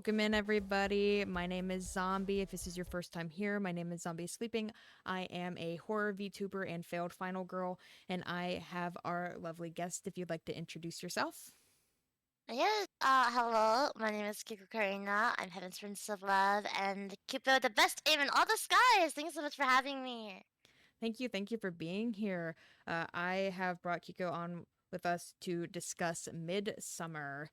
Welcome in, everybody. My name is Zombie. If this is your first time here, my name is Zombie Sleeping. I am a horror VTuber and failed final girl, and I have our lovely guest. If you'd like to introduce yourself. Yes, hello, my name is Kiko Karina. I'm Heaven's Prince of Love and Kiko, the best aim in all the skies. Thank you so much for having me. Thank you for being here. I have brought Kiko on with us to discuss Midsommar,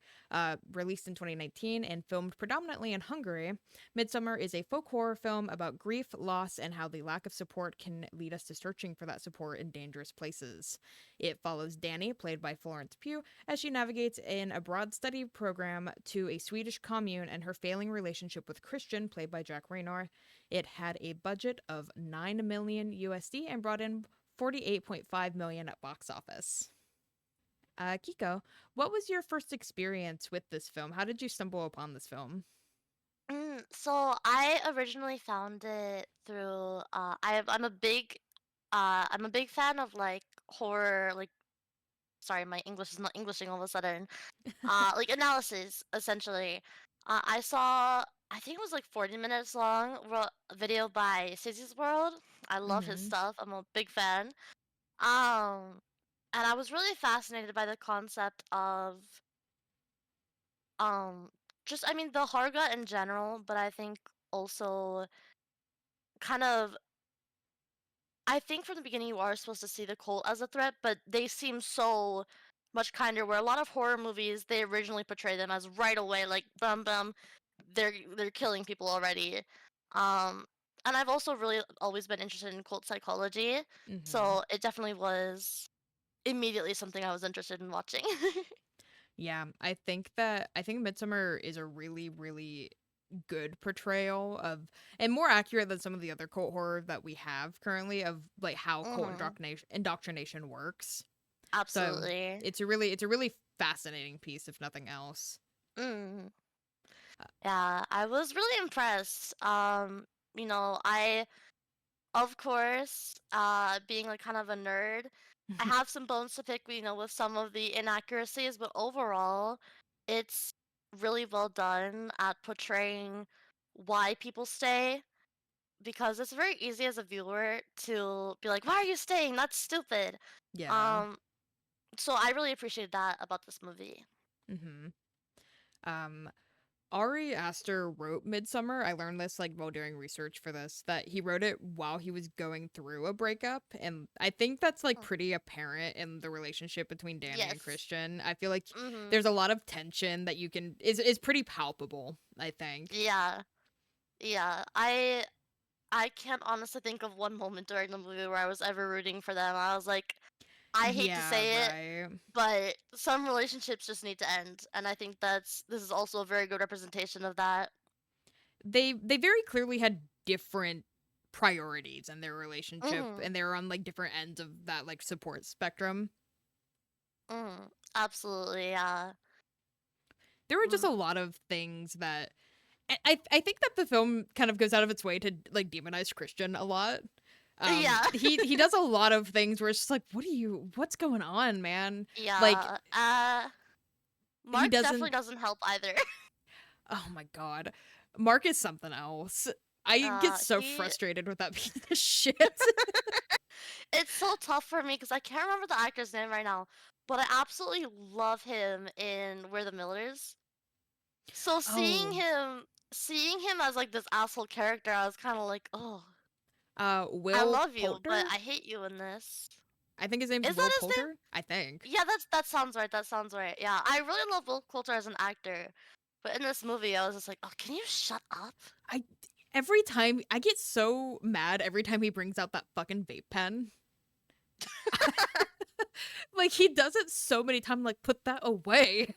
released in 2019 and filmed predominantly in Hungary. Midsommar is a folk horror film about grief, loss, and how the lack of support can lead us to searching for that support in dangerous places. It follows Danny, played by Florence Pugh, as she navigates in a broad study program to a Swedish commune and her failing relationship with Christian, played by Jack Raynor. It had a budget of 9 million USD and brought in 48.5 million at box office. Kiko, what was your first experience with this film? How did you stumble upon this film? So I originally found it through I'm a big fan of like horror like sorry, my English is not Englishing all of a sudden. Like analysis essentially. I saw I think it was like 40 minutes long video by Sissy's World. I love his Mm-hmm. stuff. I'm a big fan. Um and I was really fascinated by the concept of um just I mean the Harga in general, but I think also kind of I think from the beginning you are supposed to see the cult as a threat, but they seem so much kinder where a lot of horror movies they originally portray them as right away like bum bum they're killing people already. Um and I've also really always been interested in cult psychology, Mm-hmm. so it definitely was immediately something I was interested in watching. Yeah, I think Midsummer is a really good portrayal of, and more accurate than some of the other cult horror that we have currently, of like how cult Mhm. indoctrination works. So Absolutely. it's a really fascinating piece, if nothing else. Mm. Uh, Yeah, I was really impressed. I of course, being like kind of a nerd, I have some bones to pick, with some of the inaccuracies, but overall, it's really well done at portraying why people stay because it's very easy as a viewer to be like, "Why are you staying? That's stupid." yeah. Um, so I really appreciated that about this movie. Mm-hmm. Um, Ari Aster wrote Midsummer. I learned this like while doing research for this, that he wrote it while he was going through a breakup, and I think that's like Mm. pretty apparent in the relationship between Danny and Yes. Christian. I feel like Mhm. there's a lot of tension that you can is pretty palpable, I think. Yeah. Yeah. I can't honestly think of one moment during the movie where I was ever rooting for them. I was like, I hate to Yeah, say it, right. but some relationships just need to end, and I think this is also a very good representation of that. They very clearly had different priorities in their relationship, Mhm. and they were on like different ends of that like support spectrum. Mhm. Absolutely, yeah. There were just Mm. a lot of things that I think that the film kind of goes out of its way to like demonize Christian a lot. Yeah. He does a lot of things where it's just like, what's going on, man? Like Yeah. he Mark definitely doesn't. doesn't help either. Oh my god, Mark is something else. I get so He frustrated with that piece of shit. it's so tough for me because I can't remember the actor's name right now, but I absolutely love him in We're the Millers. So Oh, seeing him as like this asshole character, I was kind of like, "Oh, I Will love you, but Poulter. I hate you in this." I think his name's Is Will that his name? Poulter. I think. Yeah, that sounds right. That sounds right. Yeah, I really love Will Coulter as an actor, but in this movie, I was just like, "Oh, can you shut up?" I every time I get so mad every time he brings out that fucking vape pen. Like he does it so many times. Like put that away.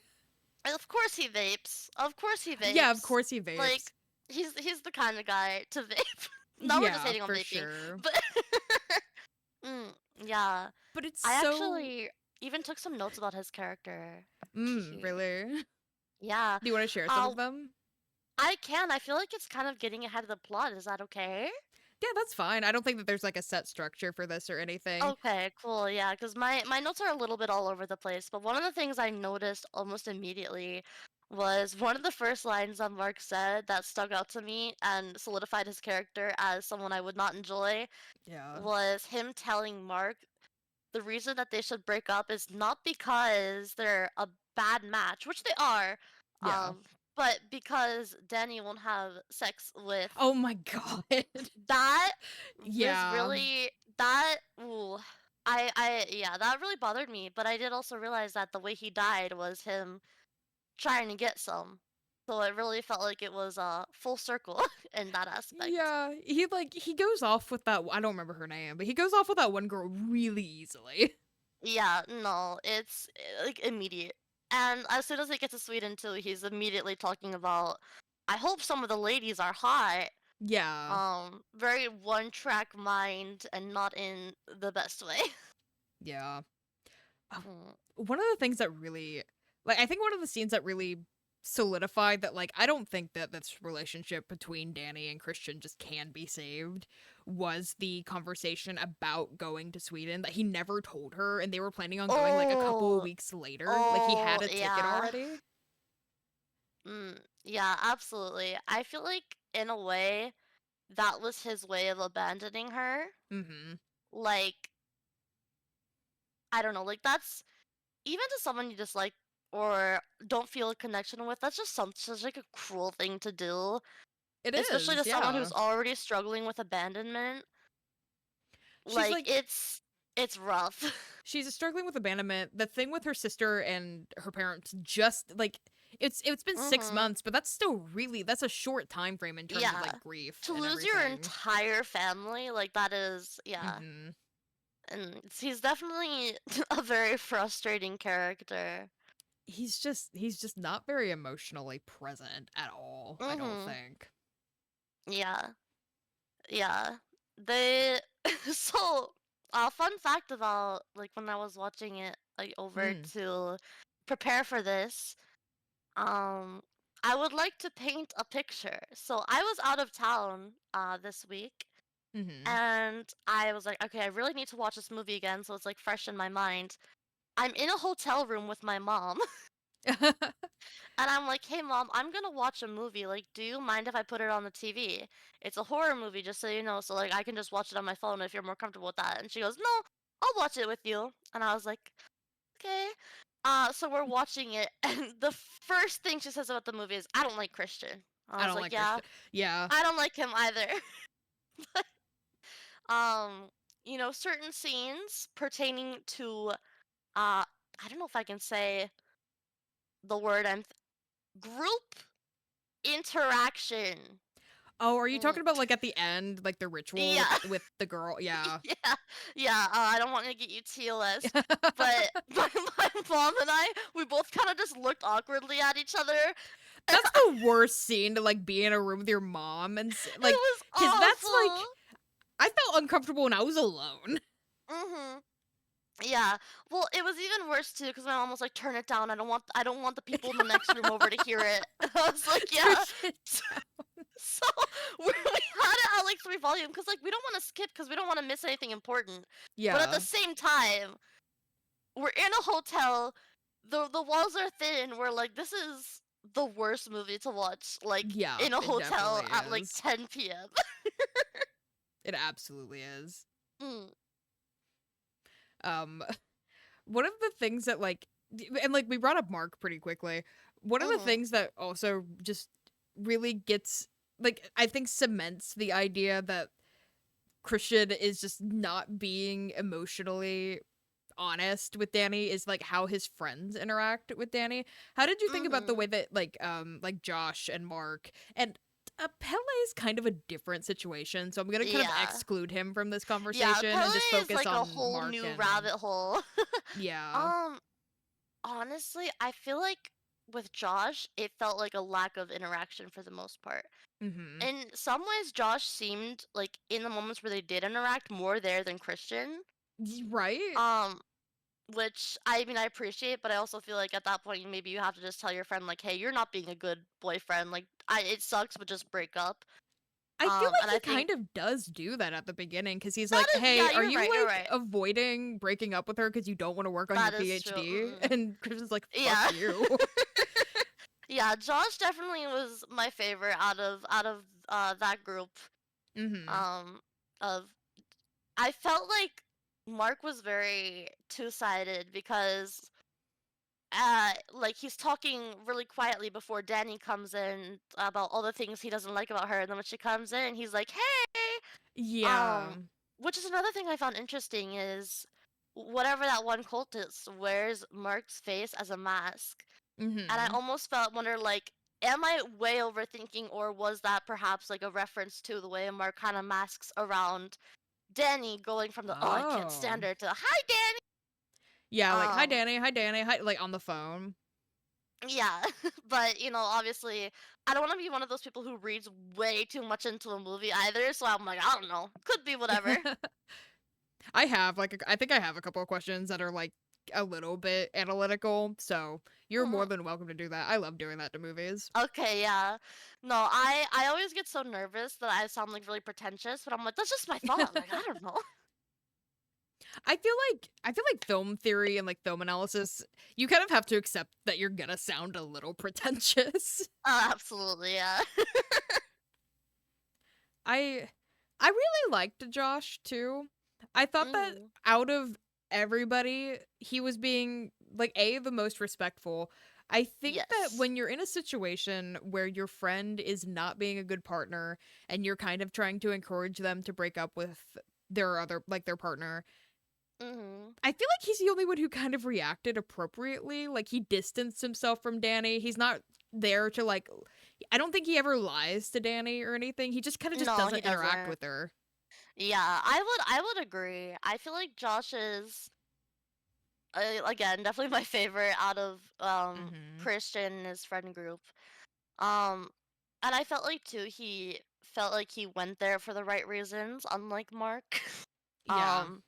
Of course he vapes. Of course he Yeah, of vapes. course he vapes. Like he's the kind of guy to vape. Now we're just Yeah, hating on for vaping, sure. but yeah, But it's I so actually even took some notes about his character. really. Yeah. Do you want to share some Uh, of them? I can. I feel like it's kind of getting ahead of the plot. Is that okay? Yeah, that's fine. I don't think that there's like a set structure for this or anything. Okay, cool. Yeah, because my notes are a little bit all over the place. But one of the things I noticed almost immediately was one of the first lines that Mark said that stuck out to me and solidified his character as someone I would not enjoy Yeah. was him telling Mark the reason that they should break up is not because they're a bad match, which they are, Yeah. but because Danny won't have sex with Oh my god. that is Yeah. really ooh, yeah, that really bothered me, but I did also realize that the way he died was him trying to get some. So it really felt like it was full circle in that aspect. Yeah, he goes off with that. I don't remember her name, but he goes off with that one girl really easily. Yeah, no, it's like immediate. And as soon as they get to Sweden too, he's immediately talking about I hope some of the ladies are hot. Yeah, Very one track mind and not in the best way. yeah. Oh, Mm. one of the things that really, I think one of the scenes that really solidified that, I don't think that this relationship between Danny and Christian just can be saved was the conversation about going to Sweden that he never told her, and they were planning on going like a couple Oh, weeks later. Like he oh, had a ticket yeah. already. Yeah, absolutely. I feel like in a way that was his way of abandoning her. Mm-hmm. Like, I don't know, like that's even to someone you dislike or don't feel a connection with, that's just such like a cruel thing to do, It especially to is, someone yeah. who's already struggling with abandonment. She's Like it's rough. she's struggling with abandonment. The thing with her sister and her parents just it's been six Mhm. months, but that's a short time frame in terms of Yeah. grief To and lose your everything. entire family, like that is yeah. Hmm. And he's definitely a very frustrating character. He's just not very emotionally present at all, I don't Mhm. think. Yeah. Yeah. They so fun fact about like when I was watching it like over Mm. to prepare for this, um I would like to paint a picture. So I was out of town this week Hmm. and I was like, okay, I really need to watch this movie again so it's like fresh in my mind. I'm in a hotel room with my mom. And I'm like, hey mom, I'm gonna watch a movie. Like, do you mind if I put it on the TV? It's a horror movie, just so you know. So like, I can just watch it on my phone if you're more comfortable with that. And she goes, no, I'll watch it with you. And I was like, okay. So we're watching it, and the first thing she says about the movie is, I don't like Christian. I I was don't like, like yeah, Christian. Yeah. I don't like him either. um, certain scenes pertaining to, I don't know if I can say the word group interaction. Oh, are you Mm. talking about at the end, the ritual Yeah, with the girl? Yeah. yeah, yeah. I don't want to get you TOS, but my mom and I, we both kind of just looked awkwardly at each other. And That's the worst scene to be in a room with your mom and it was cuz that's awful. I felt uncomfortable when I was alone. Mhm. Yeah. Well, it was even worse too because my mom was like, "Turn it down. I don't want the people in the next room over to hear it." And I was like, Turn "Yeah." it So we had it at like 3 volume because like we don't want to skip because we don't want to miss anything important. But at the Yeah. same time, we're in a hotel. The walls are thin. We're like, this is the worst movie to watch. Like Yeah, in a it hotel definitely at like is. 10 p.m. It absolutely is. Mm, Um one of the things that and we brought up Mark pretty quickly. One of the mhm. things that also just really gets I think cements the idea that Christian is just not being emotionally honest with Danny is how his friends interact with Danny. How did you think about the Mhm. way that Josh and Mark and Pele is kind of a different situation, so I'm gonna kind of Yeah. exclude him from this Yeah. conversation and Pele just is focus like a on whole Mark new and rabbit hole. yeah. um. Honestly, I feel like with Josh, it felt like a lack of interaction for the most part. Mm-hmm. In some ways, Josh seemed like in the moments where they did interact more there than Christian. Right? Um, which I mean I appreciate, but I also feel like at that point maybe you have to just tell your friend like, hey, you're not being a good boyfriend. Like it sucks, but just break up. I feel And like I he think kind of does do that at the beginning because he's that like, is yeah, "Hey, are you're you right, you're right. avoiding breaking up with her because you don't want to work on your That is true. PhD?" And Chris is like, "Fuck Yeah. you." Yeah, yeah, Josh definitely was my favorite out of that group. Mm-hmm. Um, of I felt like Mark was very two-sided because like he's talking really quietly before Danny comes in about all the things he doesn't like about her, and then when she comes in, he's like, "Hey," Yeah. um, which is another thing I found interesting is whatever that one cultist wears Mark's face as a mask, and I Mm-hmm. almost felt wonder like. Am I way overthinking, or was that perhaps like a reference to the way Mark kind of masks around Danny going from the "oh I can't Oh. stand her" to "hi Danny"? Yeah, like Um, hi Danny, hi, like on the phone. yeah, but obviously, I don't want to be one of those people who reads way too much into a movie either. So I'm like, I don't know, could be whatever. I have I think I have a couple of questions that are like a little bit analytical, so you're more Mhm. than welcome to do that. I love doing that to movies. Okay, yeah. No, I always get so nervous that I sound like really pretentious, but I'm like, that's just my thought. Like, I don't know. I feel like film theory and like film analysis, you kind of have to accept that you're gonna sound a little pretentious. Absolutely, yeah. I I really liked Josh too. I thought that Mhm. out of everybody, he was being like the most respectful. I think that Yes. when you're in a situation where your friend is not being a good partner and you're kind of trying to encourage them to break up with their partner, Mhm. I feel like he's the only one who kind of reacted appropriately. Like he distanced himself from Danny. He's not there to like I don't think he ever lies to Danny or anything. He just kind of just No, he doesn't interact doesn't. with her. Yeah, I would agree. I feel like Josh is again definitely my favorite out of Mhm. Christian and his friend group. Um, and I felt like too he felt like he went there for the right reasons, unlike Mark. Yeah. um,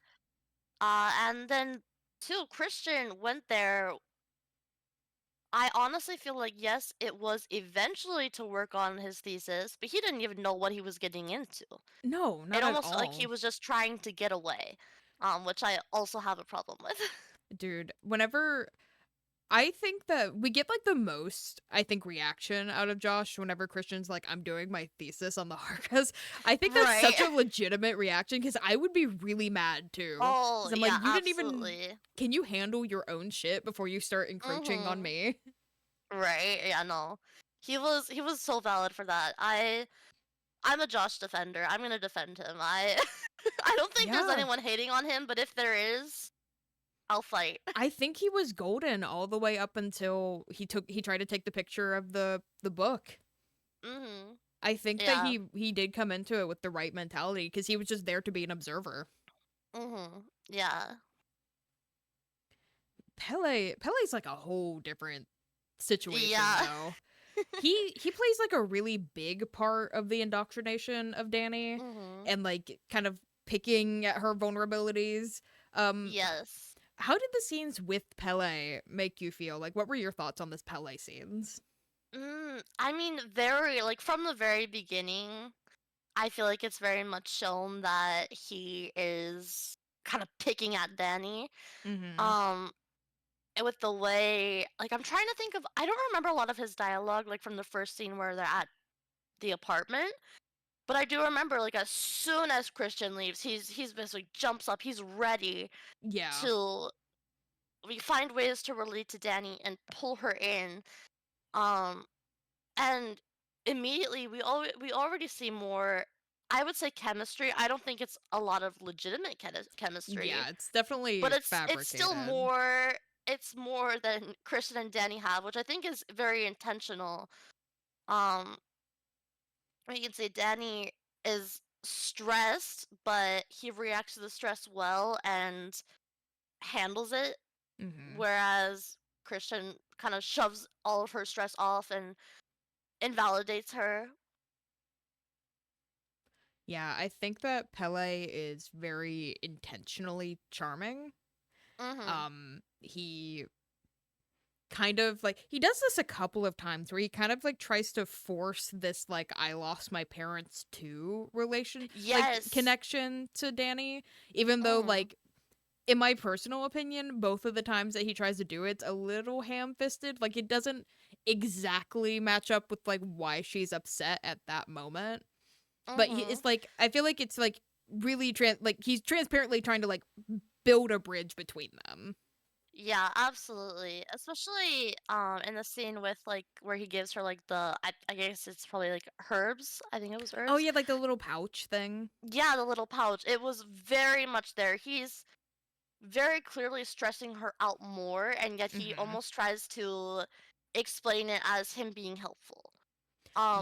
and then too Christian went there. I honestly feel like yes, it was eventually to work on his thesis, but he didn't even know what he was getting into. No, It not at almost felt like he all. was just trying to get away, which I also have a problem with. Dude, whenever I think that we get like the most, I think, reaction out of Josh whenever Christian's like, I'm doing my thesis on the Harkas. I think that's Right. such a legitimate reaction because I would be really mad too. Oh, Because I'm like, yeah, you didn't even, absolutely. can you handle your own shit before you start encroaching on Mhm. me? Right. Yeah, no. He was so valid for that. I'm a Josh defender. I'm going to defend him. I I don't think there's Yeah. anyone hating on him, but if there is, I'll fight. I think he was golden all the way up until he tried to take the picture of the book. Mhm. I think that Yeah. he did come into it with the right mentality because he was just there to be an observer. Mhm. Yeah. Pele's like a whole different situation Yeah. though. He plays like a really big part of the indoctrination of Danny Mhm. and like kind of picking at her vulnerabilities. Um Yes. how did the scenes with Pele make you feel? Like what were your thoughts on this Pele scenes? I mean, very like from the very beginning, I feel like it's very much shown that he is kind of picking at Danny. Mhm. Um, and with the way, like, I'm trying to think of, I don't remember a lot of his dialogue, like from the first scene where they're at the apartment. But I do remember, like, as soon as Christian leaves, he's basically jumps up. He's ready Yeah. to we find ways to relate to Danny and pull her in. Um, and immediately we already see more. I would say chemistry. I don't think it's a lot of legitimate chemistry, Yeah, it's but definitely it's still fabricated. more. It's more than Christian and Danny have, which I think is very intentional. Um, you can say Danny is stressed, but he reacts to the stress well and handles it, Mhm. whereas Christian kind of shoves all of her stress off and invalidates her. Yeah, I think that Pele is very intentionally charming. Mhm. He kind of like he does this a couple of times where he kind of like tries to force this like I lost my parents too Yes. connection to Danny, even though Mhm. like in my personal opinion, both of the times that he tries to do it's a little ham-fisted. Like exactly match up with like why she's upset at that moment. But Mhm. it's like I feel like it's like really like he's transparently trying to like build a bridge between them. Yeah, absolutely. Especially in the scene with like where he gives her like I guess it's probably like herbs. I think it was Oh herbs. yeah, like the little pouch thing. Yeah, the little pouch. It was very much there. He's very clearly stressing her out more, and yet he Mhm. almost tries to explain it as him being helpful.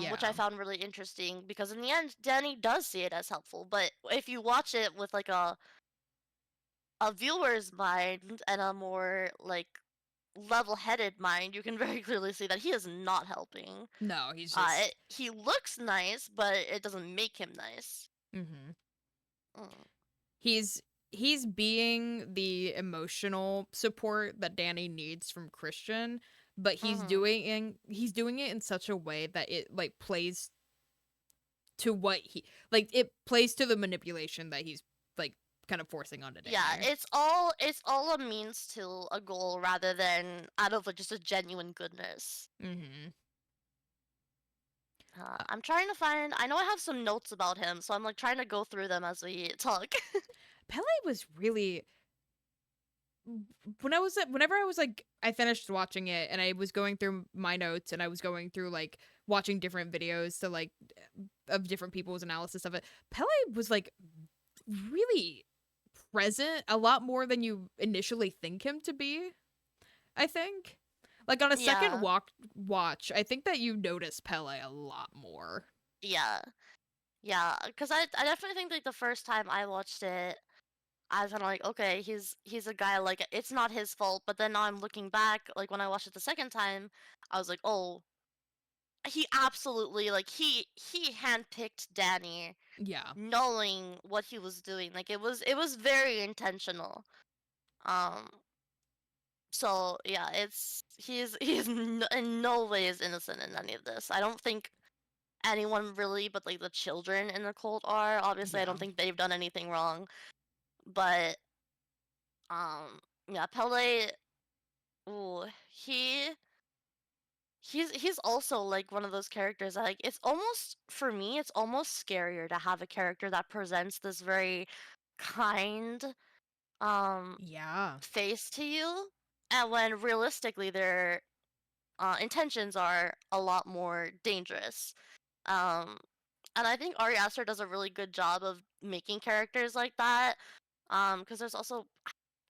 Which I Yeah. found really interesting because in the end, Danny does see it as helpful. But if you watch it with like a viewer's mind and a more like level-headed mind, you can very clearly see that he is not helping. No, he's just He looks nice, but it doesn't make him nice. mhm. Mm. He's he's being the emotional support that Danny needs from Christian, but Mhm. he's doing it in such a way that it like plays to what he like it plays to the manipulation that he's like kind of forcing onto Yeah, Danny. it's all a means to a goal rather than out of like, just a genuine goodness. Mhm. Uh, I'm trying to find. I know I have some notes about him, so I'm like trying to go through them as we talk. Pele was really whenever I was like I finished watching it and I was going through my notes and I was going through like watching different videos to like of different people's analysis of it. Pele was like really present a lot more than you initially think him to be, I think. Like on a second Yeah, watch, I think that you notice Pele a lot more. yeah, yeah. Because I definitely think like the first time I watched it, I was kind of like, okay, he's a guy like it's not his fault. But then now I'm looking back, like when I watched it the second time, I was like, oh, he absolutely like he handpicked Danny, Yeah. knowing what he was doing. Like it was very intentional. Um, so yeah, he's in no way is innocent in any of this. I don't think anyone really, but like the children in the cult are. Obviously, I Yeah. don't think they've done anything wrong. But yeah, Pele. Ooh, he's also like one of those characters that like it's almost for me it's almost scarier to have a character that presents this very kind um Yeah. face to you, and when realistically their intentions are a lot more dangerous. um and I think Ari Aster does a really good job of making characters like that. Because there's also,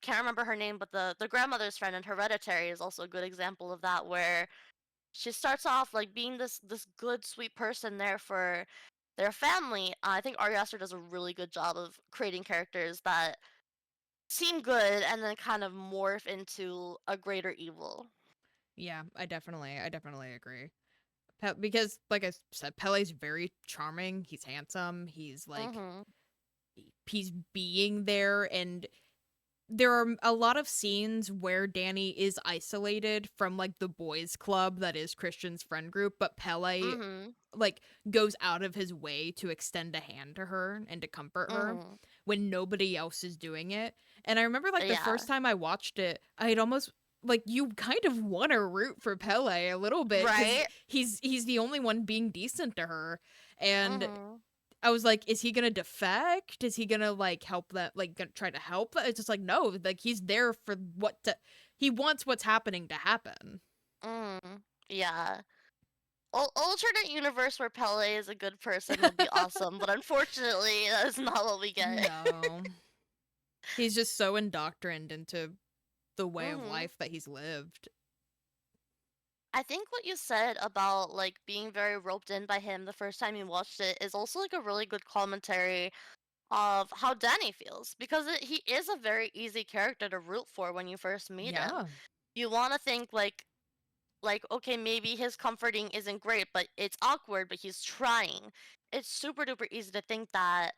can't remember her name, but the grandmother's friend in Hereditary is also a good example of that, where she starts off like being this good sweet person there for their family. I think Ari Aster does a really good job of creating characters that seem good and then kind of morph into a greater evil. Yeah, I definitely agree. Because like I said, Pele's very charming. He's handsome. He's like Mhm. he's being there and there are a lot of scenes where Danny is isolated from like the boys club that is Christian's friend group, but Pele Mhm. like goes out of his way to extend a hand to her and to comfort her Mhm. when nobody else is doing it. And I remember like the Yeah. first time I watched it, I'd almost like you kind of want to root for Pele a little bit cuz Right? he's the only one being decent to her. And Mhm. I was like, is he gonna defect? Is he gonna like help that like gonna try to help? It's just like no, like he's there for he wants what's happening to happen. Mm. Yeah. Alternate universe where Pele is a good person would be awesome, but unfortunately, that is not what we get. No. He's just so indoctrined into the way of Mhm. life that he's lived. I think what you said about like being very roped in by him the first time you watched it is also like a really good commentary of how Danny feels, because he is a very easy character to root for when you first meet him. Yeah. You want to think like okay, maybe his comforting isn't great, but it's awkward, but he's trying. It's super duper easy to think that,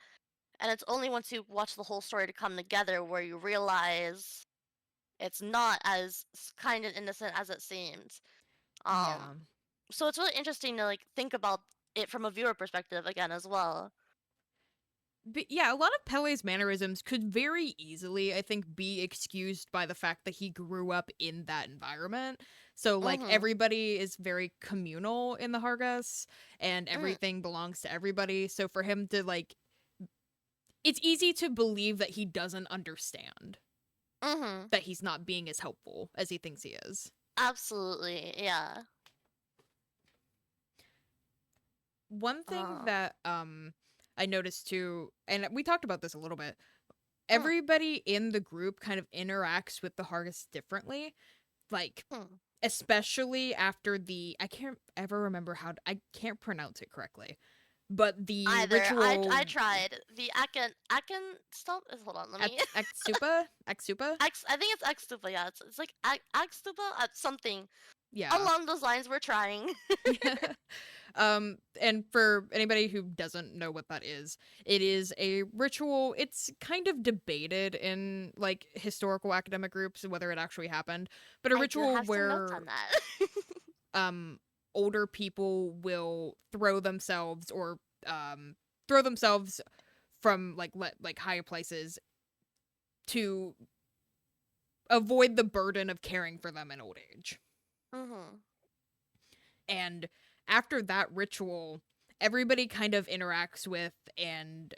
and it's only once you watch the whole story to come together where you realize it's not as kind and innocent as it seems. Um, Yeah. so it's really interesting to like think about it from a viewer perspective again as well. But yeah, a lot of Pele's mannerisms could very easily, I think, be excused by the fact that he grew up in that environment. So, like, Mhm. everybody is very communal in the Hargas, and Mm. everything belongs to everybody. So, for him to, like, it's easy to believe that he doesn't understand, Mhm. that he's not being as helpful as he thinks he is. Absolutely. Yeah. One thing Um. that I noticed too, and we talked about this a little bit, Mm. everybody in the group kind of interacts with the Hargas differently. Like, Hmm. especially after the I can't ever remember I can't pronounce it correctly. But the Either I ritual tried the Aken stop. Hold on, let me. Exupa? I think it's Extupa. Yeah, it's like Extupa something Yeah. along those lines. We're trying. And for anybody who doesn't know what that is, it is a ritual. It's kind of debated in like historical academic groups whether it actually happened, but a I do ritual have some notes where on that. um older people will throw themselves from like high places to avoid the burden of caring for them in old age. Mhm. And after that ritual, everybody kind of interacts with and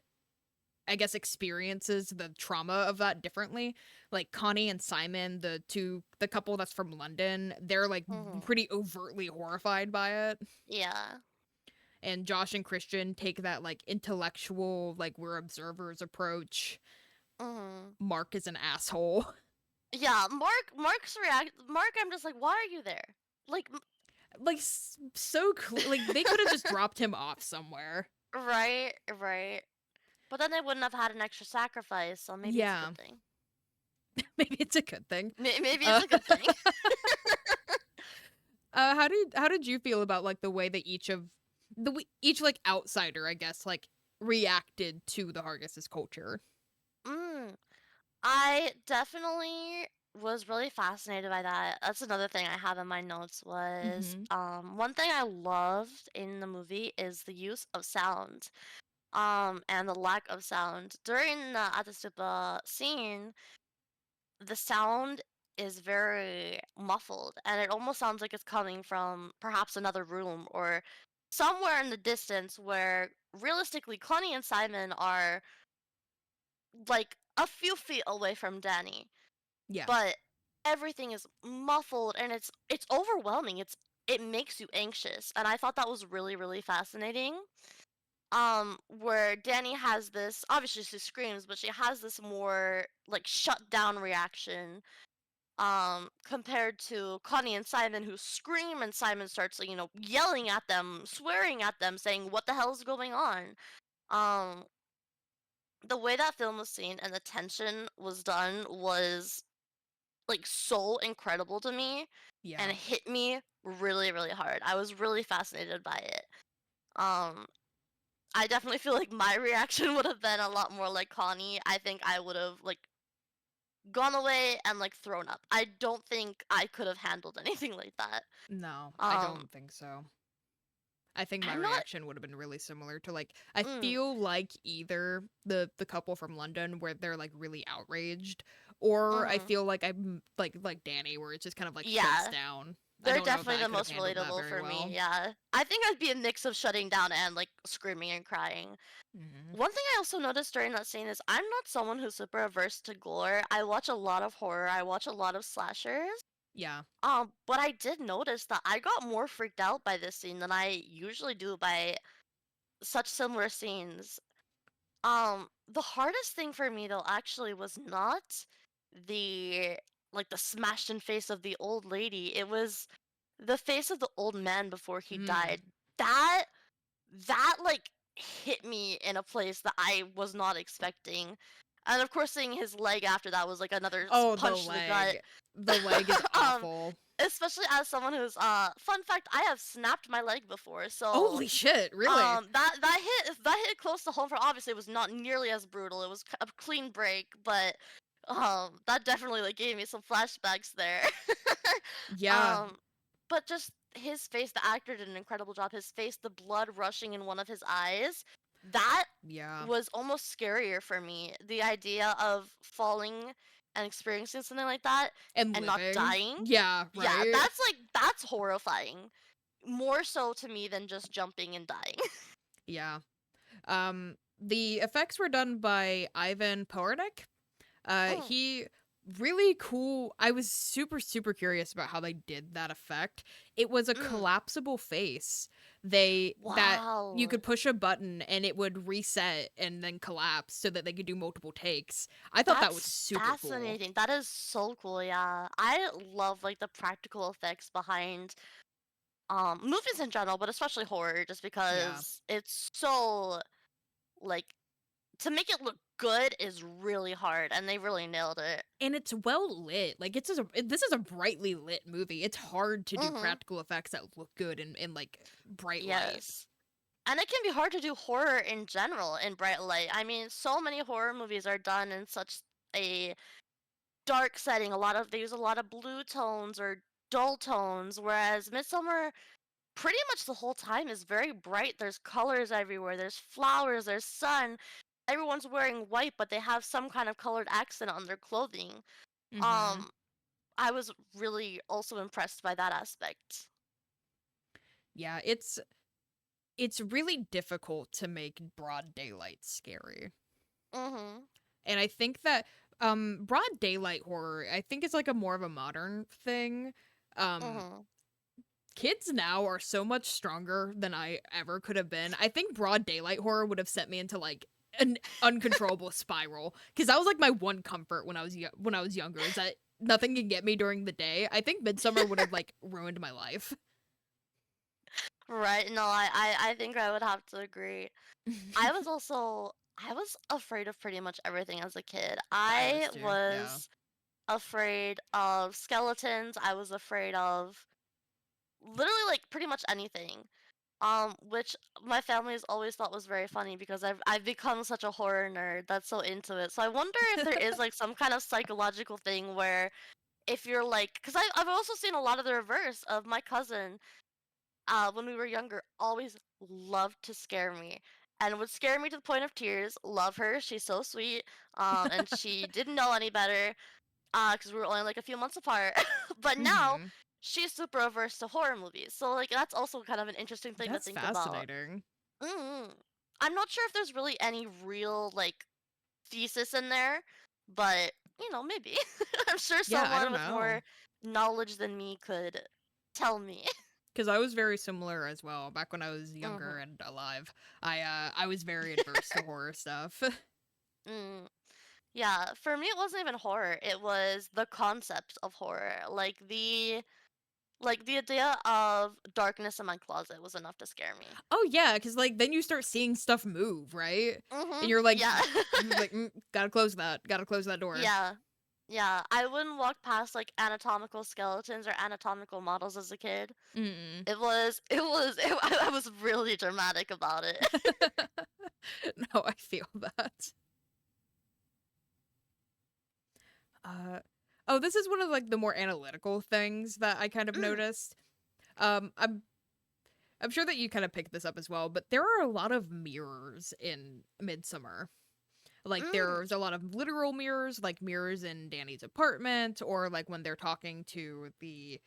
I guess experiences the trauma of that differently. Like Connie and Simon, the couple that's from London, they're like Mhm. pretty overtly horrified by it. Yeah. And Josh and Christian take that like intellectual, like we're observers approach. Mhm. Mark is an asshole. Yeah. Mark's react. Mark, I'm just like, why are you there? Like, Like so like they could have just dropped him off somewhere. right, right. But then they wouldn't have had an extra sacrifice, so maybe it's a Yeah, good thing. maybe it's a good thing. Maybe it's Uh, a good thing. how did you feel about like the way that each like outsider, I guess, like reacted to the Hargis' culture? Mm. I definitely was really fascinated by that. That's another thing I have in my notes was Mm-hmm. one thing I loved in the movie is the use of sound. And the lack of sound. During the Atastupa scene, the sound is very muffled and it almost sounds like it's coming from perhaps another room or somewhere in the distance where realistically Connie and Simon are like a few feet away from Danny, Yeah. but everything is muffled and it's overwhelming. It makes you anxious, and I thought that was really really fascinating. Where Danny has this, obviously she screams, but she has this more like shut down reaction compared to Connie and Simon who scream and Simon starts yelling at them, swearing at them, saying what the hell is going on. um the way that film was seen and the tension was done was like so incredible to me, and Yeah. it hit me really really hard. I was really fascinated by it. um I definitely feel like my reaction would have been a lot more like Connie. I think I would have like gone away and like thrown up. I don't think I could have handled anything like that. No, I um don't think so. I think my I'm not. reaction would have been really similar to like I Mm, feel like either the couple from London where they're like really outraged, or I mhm. feel like I'm like Danny where it just kind of like shuts Yeah, down. I they're don't know if definitely I the could have most handled that relatable very for me. well. Yeah, I think I'd be a mix of shutting down and like screaming and crying. Hmm. One thing I also noticed during that scene is I'm not someone who's super averse to gore. I watch a lot of horror. I watch a lot of slashers. Yeah. But I did notice that I got more freaked out by this scene than I usually do by such similar scenes. The hardest thing for me though actually was not the like the smashed in face of the old lady. It was the face of the old man before he Mm. died. That like hit me in a place that I was not expecting. And of course seeing his leg after that was like another Oh, the punch to the gut. leg. The leg is um awful. Especially as someone who's fun fact, I have snapped my leg before. So Holy shit! Really? that hit close to home. For obviously it was not nearly as brutal. It was a clean break, but that definitely like gave me some flashbacks there. Yeah. um but just his face, the actor did an incredible job. His face, the blood rushing in one of his eyes, That Yeah. was almost scarier for me. The idea of falling and experiencing something like that And and not living. dying. Yeah, Yeah, right? that's horrifying. More so to me than just jumping and dying. Yeah. The effects were done by Ivan Powernik. Mm, He really cool. I was super curious about how they did that effect. It was a mm. collapsible face. That you Wow. could push a button and it would reset and then collapse so that they could do multiple takes. I thought that was That's super cool. fascinating. That is so cool, yeah. I love like the practical effects behind movies in general, but especially horror just Yeah. because it's so like to make it look good is really hard and they really nailed it. And it's well lit. Like this is a brightly lit movie. It's hard to do Mhm. practical effects that look good in like bright light. Yes. And it can be hard to do horror in general in bright light. I mean, so many horror movies are done in such a dark setting. They use a lot of blue tones or dull tones, whereas Midsummer pretty much the whole time is very bright. There's colors everywhere. There's flowers, there's sun. Everyone's wearing white, but they have some kind of colored accent on their clothing. Mhm. Um, I was really also impressed by that aspect. Yeah, it's really difficult to make broad daylight scary. Mhm. And I think that broad daylight horror, I think it's like a more of a modern thing. Um Mhm. Kids now are so much stronger than I ever could have been. I think broad daylight horror would have sent me into like an uncontrollable spiral because that was like my one comfort when I was younger is that nothing can get me during the day. I think Midsummer would have like ruined my life. Right. No, I think I would have to agree. I was afraid of pretty much everything as a kid. I was I too. Yeah. was afraid of skeletons. I was afraid of literally like pretty much anything. Which my family has always thought was very funny because I've become such a horror nerd that's so into it. So I wonder if there is like some kind of psychological thing where if you're like, because I've also seen a lot of the reverse of my cousin when we were younger, always loved to scare me. And would scare me to the point of tears. Love her. She's so sweet. And she didn't know any better because we were only like a few months apart. But now Mhm. she's super averse to horror movies. So like that's also kind of an interesting thing to That's think about. fascinating. Mm. I'm not sure if there's really any real like thesis in there, but maybe. I'm sure Yeah, I someone don't with know. more knowledge than me could tell me. Because I was very similar as well. Back when I was younger hmm and alive, I was very adverse to horror stuff. Mm. Yeah, for me it wasn't even horror. It was the concept of horror. Like the idea of darkness in my closet was enough to scare me. Oh yeah, because like then you start seeing stuff move, right? And Yeah. you're like, gotta close that door. Yeah. Yeah, I wouldn't walk past like anatomical skeletons or anatomical models as a kid. Mm. I was really dramatic about it. No, I feel that. Uh, oh, this is one of like the more analytical things that I kind of Mm, noticed. Um, I'm I'm sure that you kind of picked this up as well, but there are a lot of mirrors in Midsummer. Like mm, there's a lot of literal mirrors, like mirrors in Danny's apartment, or like when they're talking to the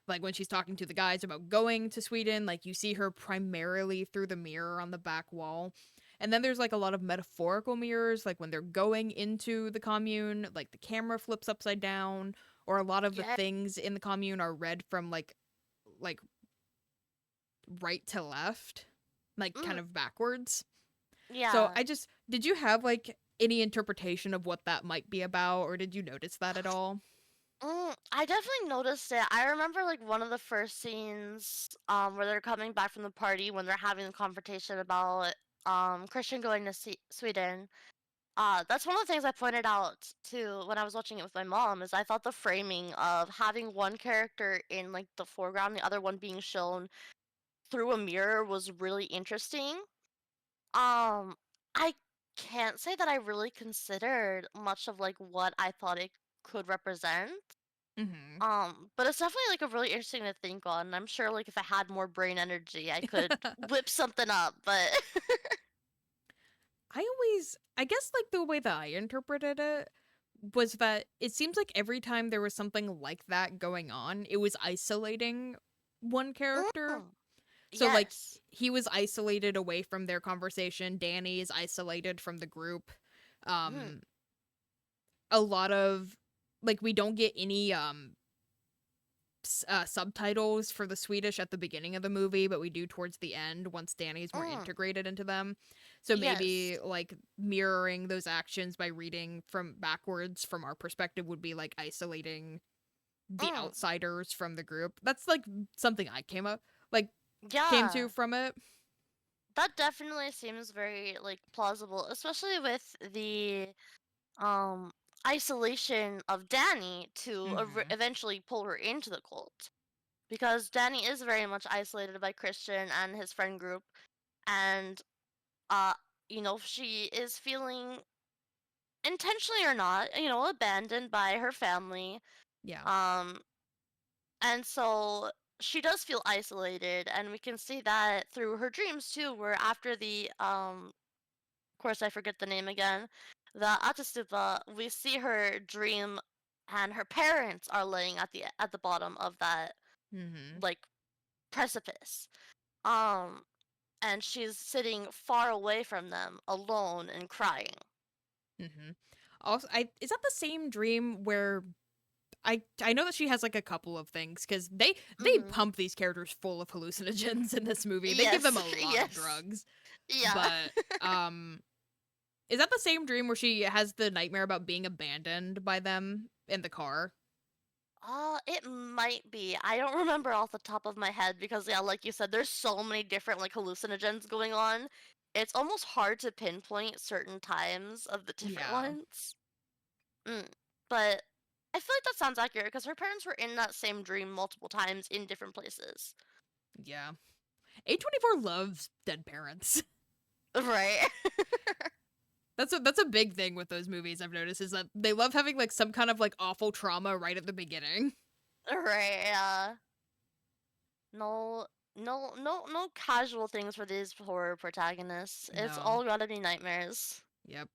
like when she's talking to the guys about going to Sweden, like you see her primarily through the mirror on the back wall. And then there's like a lot of metaphorical mirrors, like when they're going into the commune, like the camera flips upside down, or a lot of the yeah. things in the commune are read from like right to left, like kind Mm, of backwards. So yeah. I just did you have like any interpretation of what that might be about, or did you notice that at all? I definitely noticed it. I remember like one of the first scenes where they're coming back from the party when they're having the confrontation about Christian going to Sweden. That's one of the things I pointed out too when I was watching it with my mom is I thought the framing of having one character in like the foreground, the other one being shown through a mirror was really interesting. I can't say that I really considered much of like what I thought it could represent. Mm-hmm. But it's definitely like a really interesting to think on. I'm sure like if I had more brain energy, I could whip something up, but I guess like the way that I interpreted it was that it seems like every time there was something like that going on, it was isolating one character. Mm, So like yes. he was isolated away from their conversation. Danny is isolated from the group. Mm, Um a lot of like we don't get any subtitles for the Swedish at the beginning of the movie, but we do towards the end once Danny's more mm, integrated into them. So yes. maybe like mirroring those actions by reading from backwards from our perspective would be like isolating the Mm, outsiders from the group. That's like something I came to yeah. from it. That definitely seems very like plausible, especially with the um isolation of Danny to Mhm. eventually pull her into the cult. Because Danny is very much isolated by Christian and his friend group, and uh she is feeling, intentionally or not, abandoned by her family. Yeah. um and so she does feel isolated, and we can see that through her dreams too, where after the of course I forget the name again, the Atastupa, we see her dream and her parents are laying at the bottom of that, Mhm. like, precipice. um and she's sitting far away from them, alone and crying. Mhm. Also, I is that the same dream where I know that she has like a couple of things because they Hmm. pump these characters full of hallucinogens in this movie. They give them Yes. a lot of Yes. drugs, Yeah. but is that the same dream where she has the nightmare about being abandoned by them in the car? It might be. I don't remember off the top of my head because, yeah, like you said, there's so many different like hallucinogens going on. It's almost hard to pinpoint certain times of the different Yeah, ones. Mm. But I feel like that sounds accurate because her parents were in that same dream multiple times in different places. yeah. A24 loves dead parents. Right. That's a big thing with those movies. I've noticed is that they love having like some kind of like awful trauma right at the beginning. Right. Yeah. No. No. No. No casual things for these horror protagonists. It's No. all gotta be nightmares. Yep.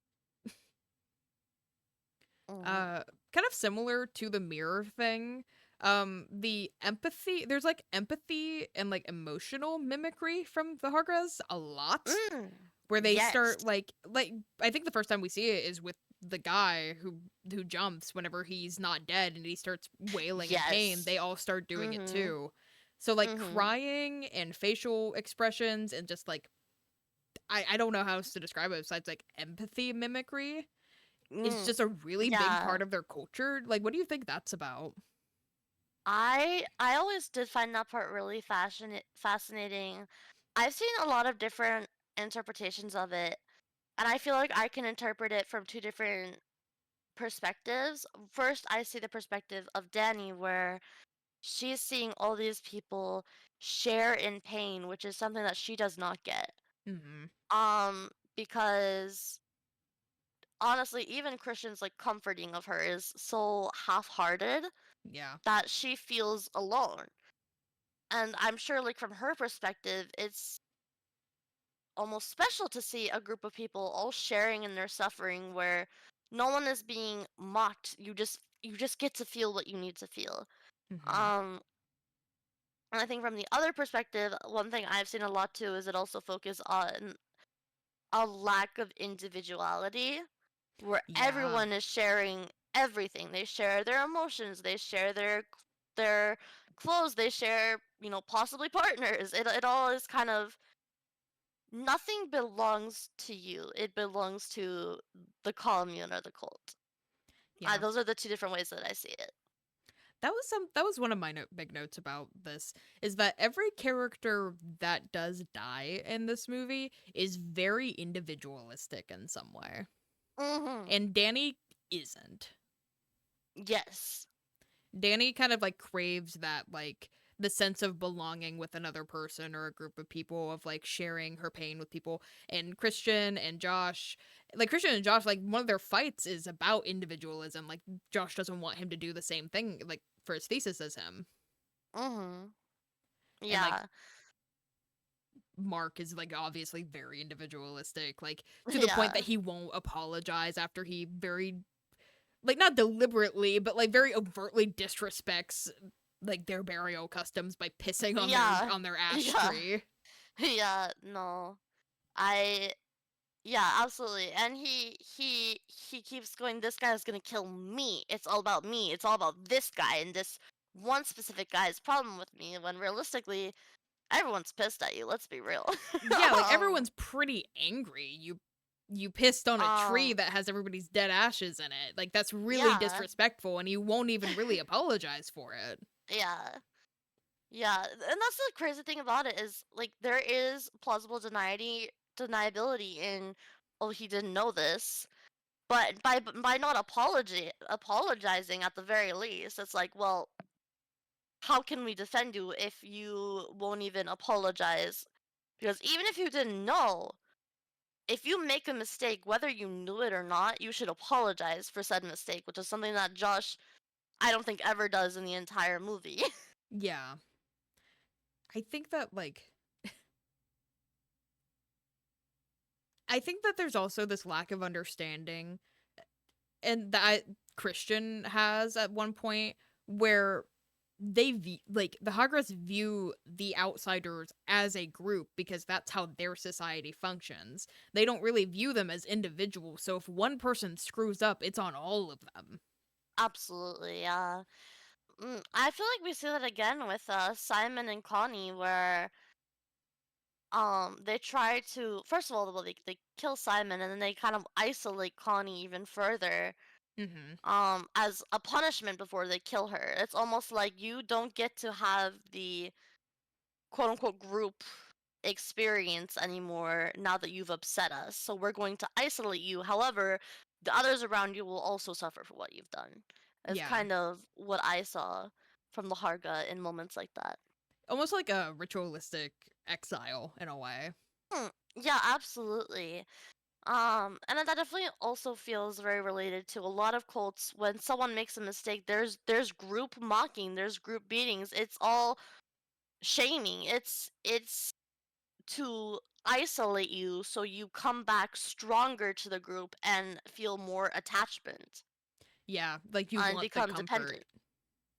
Mm. uh Kind of similar to the mirror thing, the empathy, there's like empathy and like emotional mimicry from the Hargreaves a lot, Mm. where they Yes. start like I think the first time we see it is with the guy who jumps whenever he's not dead and he starts wailing in pain. They Yes. all start doing it Mhm. too. So like Mhm. crying and facial expressions and just like I don't know how else to describe it besides like empathy mimicry is Mm. just a really big Yeah. part of their culture. Like, what do you think that's about? I always did find that part really fascinating. I've seen a lot of different interpretations of it, and I feel like I can interpret it from two different perspectives. First, I see the perspective of Danny, where she's seeing all these people share in pain, which is something that she does not get. Hmm. Because honestly, even Christian's like comforting of her is so half-hearted Yeah. that she feels alone. And I'm sure, like, from her perspective, it's almost special to see a group of people all sharing in their suffering where no one is being mocked. You just get to feel what you need to feel. Hmm. Um and I think from the other perspective, one thing I've seen a lot too is it also focus on a lack of individuality where Yeah. everyone is sharing everything. They share their emotions, they share their clothes, they share, possibly partners. It all is kind of, nothing belongs to you. It belongs to the commune or the cult. Yeah. Those are the two different ways that I see it. That was one of my big notes about this is that every character that does die in this movie is very individualistic in some way. Mhm. And Danny isn't. Yes. Danny kind of like craves that like the sense of belonging with another person or a group of people of like sharing her pain with people. And Christian and Josh, like one of their fights is about individualism. Like Josh doesn't want him to do the same thing like for his thesis as him. Mhm. And like Yeah. Mark is like obviously very individualistic, like to the point Yeah. that he won't apologize after he very like not deliberately, but like very overtly disrespects like their burial customs by pissing Yeah. on their ash Yeah. tree. Yeah. No. I Yeah, absolutely. And he keeps going, this guy is gonna kill me. It's all about me. It's all about this guy and this one specific guy's problem with me when realistically everyone's pissed at you, let's be real. Yeah, like um everyone's pretty angry. You pissed on a tree um that has everybody's dead ashes in it. Like that's really yeah. disrespectful and you won't even really apologize for it. Yeah. Yeah. And that's the crazy thing about it is like there is plausible deniability in, oh, he didn't know this. But by not apologizing at the very least, it's like, well, how can we defend you if you won't even apologize? Because even if you didn't know, if you make a mistake, whether you knew it or not, you should apologize for said mistake, which is something that Josh, I don't think, ever does in the entire movie. Yeah. I think that like I think that there's also this lack of understanding and that Christian has at one point where like the Hagras view the outsiders as a group because that's how their society functions. They don't really view them as individuals. So if one person screws up, it's on all of them. Absolutely, yeah. I feel like we see that again with Simon and Connie, where they try to, first of all, well, they kill Simon and then they kind of isolate Connie even further Mhm. as a punishment before they kill her. It's almost like you don't get to have the quote unquote group experience anymore now that you've upset us, so we're going to isolate you. However, the others around you will also suffer for what you've done. It's Yeah. kind of what I saw from the Harga in moments like that. Almost like a ritualistic exile in a way. Yeah, absolutely. And that definitely also feels very related to a lot of cults. When someone makes a mistake, there's group mocking, there's group beatings. It's all shaming. It's to isolate you so you come back stronger to the group and feel more attachment Yeah, like you and want the become comfort. dependent.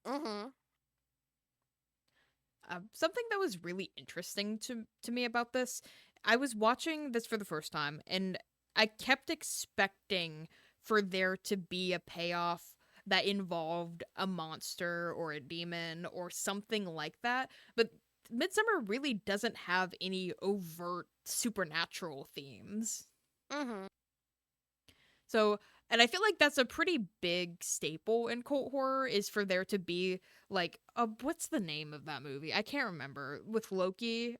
Mhm. Something that was really interesting to me about this, I was watching this for the first time, and I kept expecting for there to be a payoff that involved a monster or a demon or something like that. But Midsummer really doesn't have any overt supernatural themes. Mhm. So, and I feel like that's a pretty big staple in cult horror is for there to be like what's the name of that movie? I can't remember. With Loki.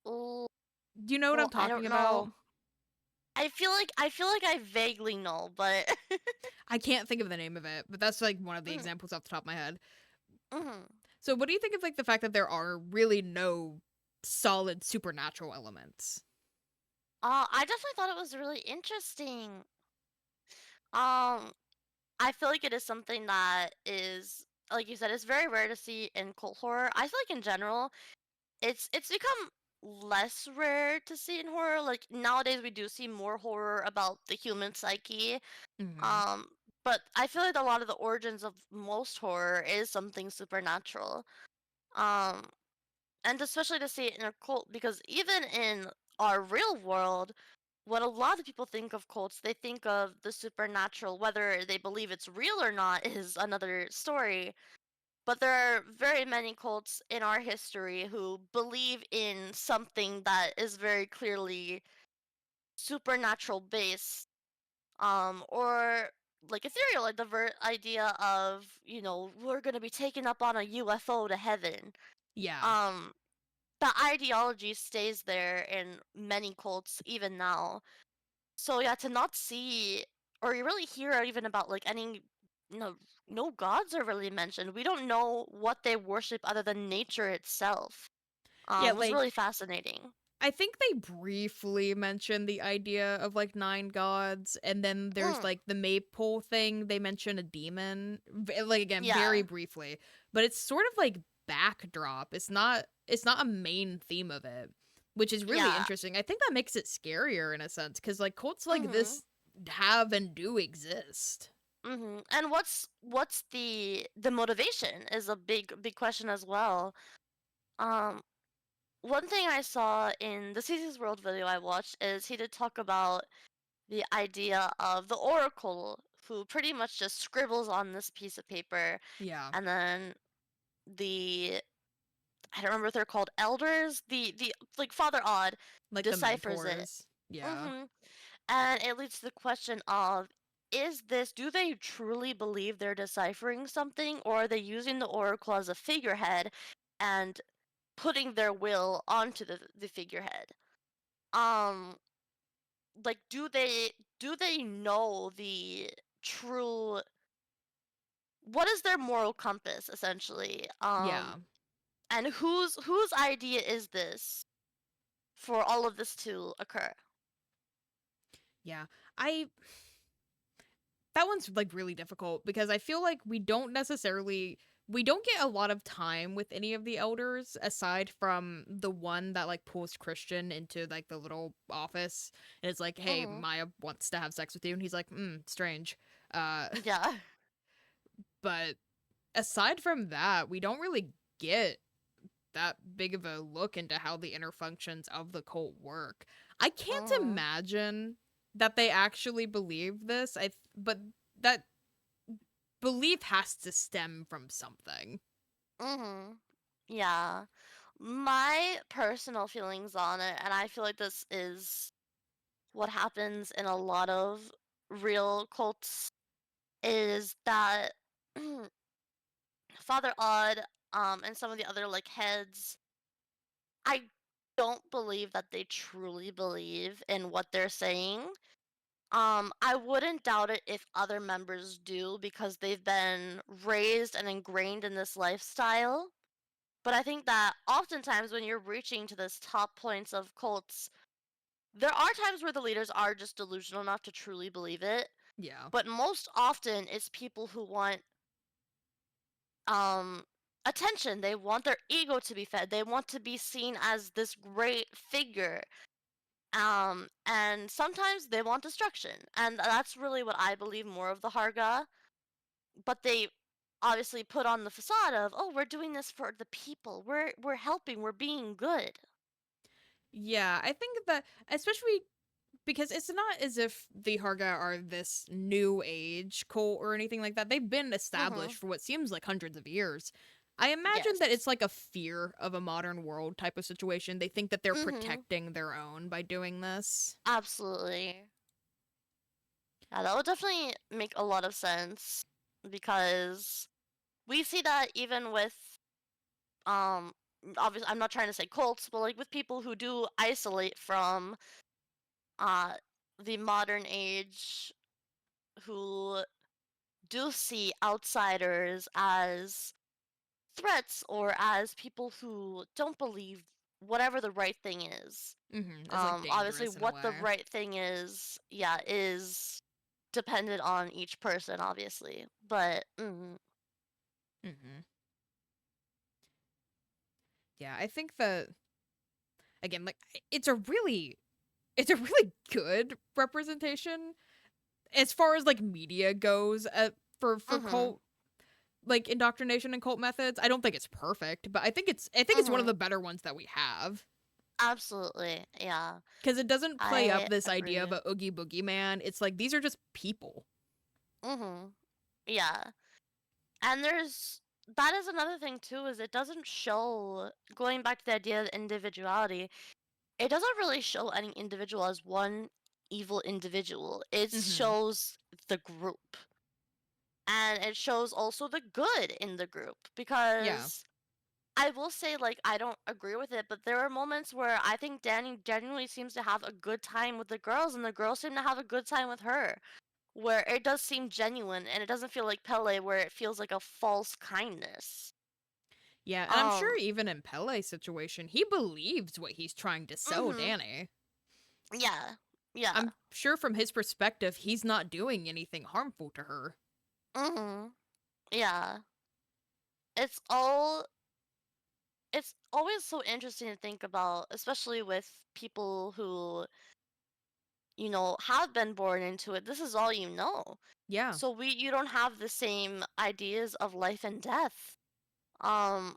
Oh, Do you know what I'm I talking don't about? know. I feel like I vaguely know, but I can't think of the name of it, but that's like one of the mhm. examples off the top of my head. Mhm. So, what do you think of like the fact that there are really no solid supernatural elements? I definitely thought it was really interesting. Um, I feel like it is something that is, like you said, it's very rare to see in cult horror. I feel like in general, it's become less rare to see in horror. Like nowadays, we do see more horror about the human psyche. Hmm. Um, but I feel like a lot of the origins of most horror is something supernatural. Um, and especially to see it in a cult, because even in our real world, when a lot of people think of cults, they think of the supernatural. Whether they believe it's real or not is another story. But there are very many cults in our history who believe in something that is very clearly supernatural based, or like ethereal, like the idea of, we're gonna be taken up on a UFO to heaven. Yeah. Um, the ideology stays there in many cults even now. So yeah, to not see or you really hear even about like any no no gods are really mentioned. We don't know what they worship other than nature itself. Yeah, Was like really fascinating. I think they briefly mentioned the idea of like nine gods, and then there's Mm, like the maypole thing. They mention a demon, like again, very yeah. briefly, but it's sort of like backdrop. It's not a main theme of it, which is really Yeah. interesting. I think that makes it scarier in a sense cuz like cults like Mhm. this have and do exist. Mhm. And what's the motivation is a big question as well. Um One thing I saw in the CC's World video I watched is he did talk about the idea of the oracle who pretty much just scribbles on this piece of paper, Yeah, and then the I don't remember what they're called, elders, the like Father Odd like the deciphers it. mentors. Yeah. Mhm. And it leads to the question of, do they truly believe they're deciphering something, or are they using the oracle as a figurehead and putting their will onto the figurehead? Um, like, do they know the true, what is their moral compass essentially? Yeah. And whose idea is this for all of this to occur? Yeah. I That one's like really difficult because I feel like we don't get a lot of time with any of the elders aside from the one that like pulls Christian into like the little office and it's like, "Hey, Mhm. Maya wants to have sex with you." And he's like, strange." Uh Yeah. but aside from that, we don't really get that big of a look into how the inner functions of the cult work. I can't Mhm. imagine that they actually believe this. But that belief has to stem from something. Mhm. Yeah. My personal feelings on it, and I feel like this is what happens in a lot of real cults, is that Father Odd, and some of the other like heads, I don't believe that they truly believe in what they're saying. I wouldn't doubt it if other members do because they've been raised and ingrained in this lifestyle. But I think that oftentimes when you're reaching to this top points of cults, there are times where the leaders are just delusional enough to truly believe it. Yeah. But most often it's people who want um attention. They want their ego to be fed. They want to be seen as this great figure. And sometimes they want destruction. And that's really what I believe more of the Harga. But they obviously put on the facade of, oh, we're doing this for the people. We're helping, we're being good. Yeah, I think that especially because it's not as if the Harga are this new age cult or anything like that. They've been established Mhm. for what seems like hundreds of years. I imagine that Yes. it's like a fear of a modern world type of situation. They think that they're Mhm. protecting their own by doing this. Absolutely. Yeah, that would definitely make a lot of sense because we see that even with um obviously I'm not trying to say cults, but like with people who do isolate from uh the modern age, who do see outsiders as threats or as people who don't believe whatever the right thing is. It's like Obviously dangerous in a what the way. right thing is, yeah, is dependent on each person, obviously. But hmm Yeah, I think that again, like it's a really good representation as far as like media goes for mhm. cult like indoctrination and cult methods. I don't think it's perfect, but I think it's one of the Mhm. better ones that we have Absolutely. Yeah. because it doesn't play up I this idea of agree. a oogie boogie man. It's like these are just people. Mhm. Yeah. And there's that is another thing too, is it doesn't show, going back to the idea of individuality, it doesn't really show any individual as one evil individual. It hmm shows the group. And it shows also the good in the group, Yeah, because I will say, like, I don't agree with it, but there are moments where I think Danny genuinely seems to have a good time with the girls, and the girls seem to have a good time with her, where it does seem genuine, and it doesn't feel like Pele, where it feels like a false kindness. yeah, and I'm sure Um, even in Pele's situation, he believes what he's trying to sell mhm, Danny. yeah, yeah, I'm sure from his perspective, he's not doing anything harmful to her. mhm, yeah. It's all. it's always so interesting to think about, especially with people who, have been born into it. This is all you know. Yeah. So you don't have the same ideas of life and death. Um,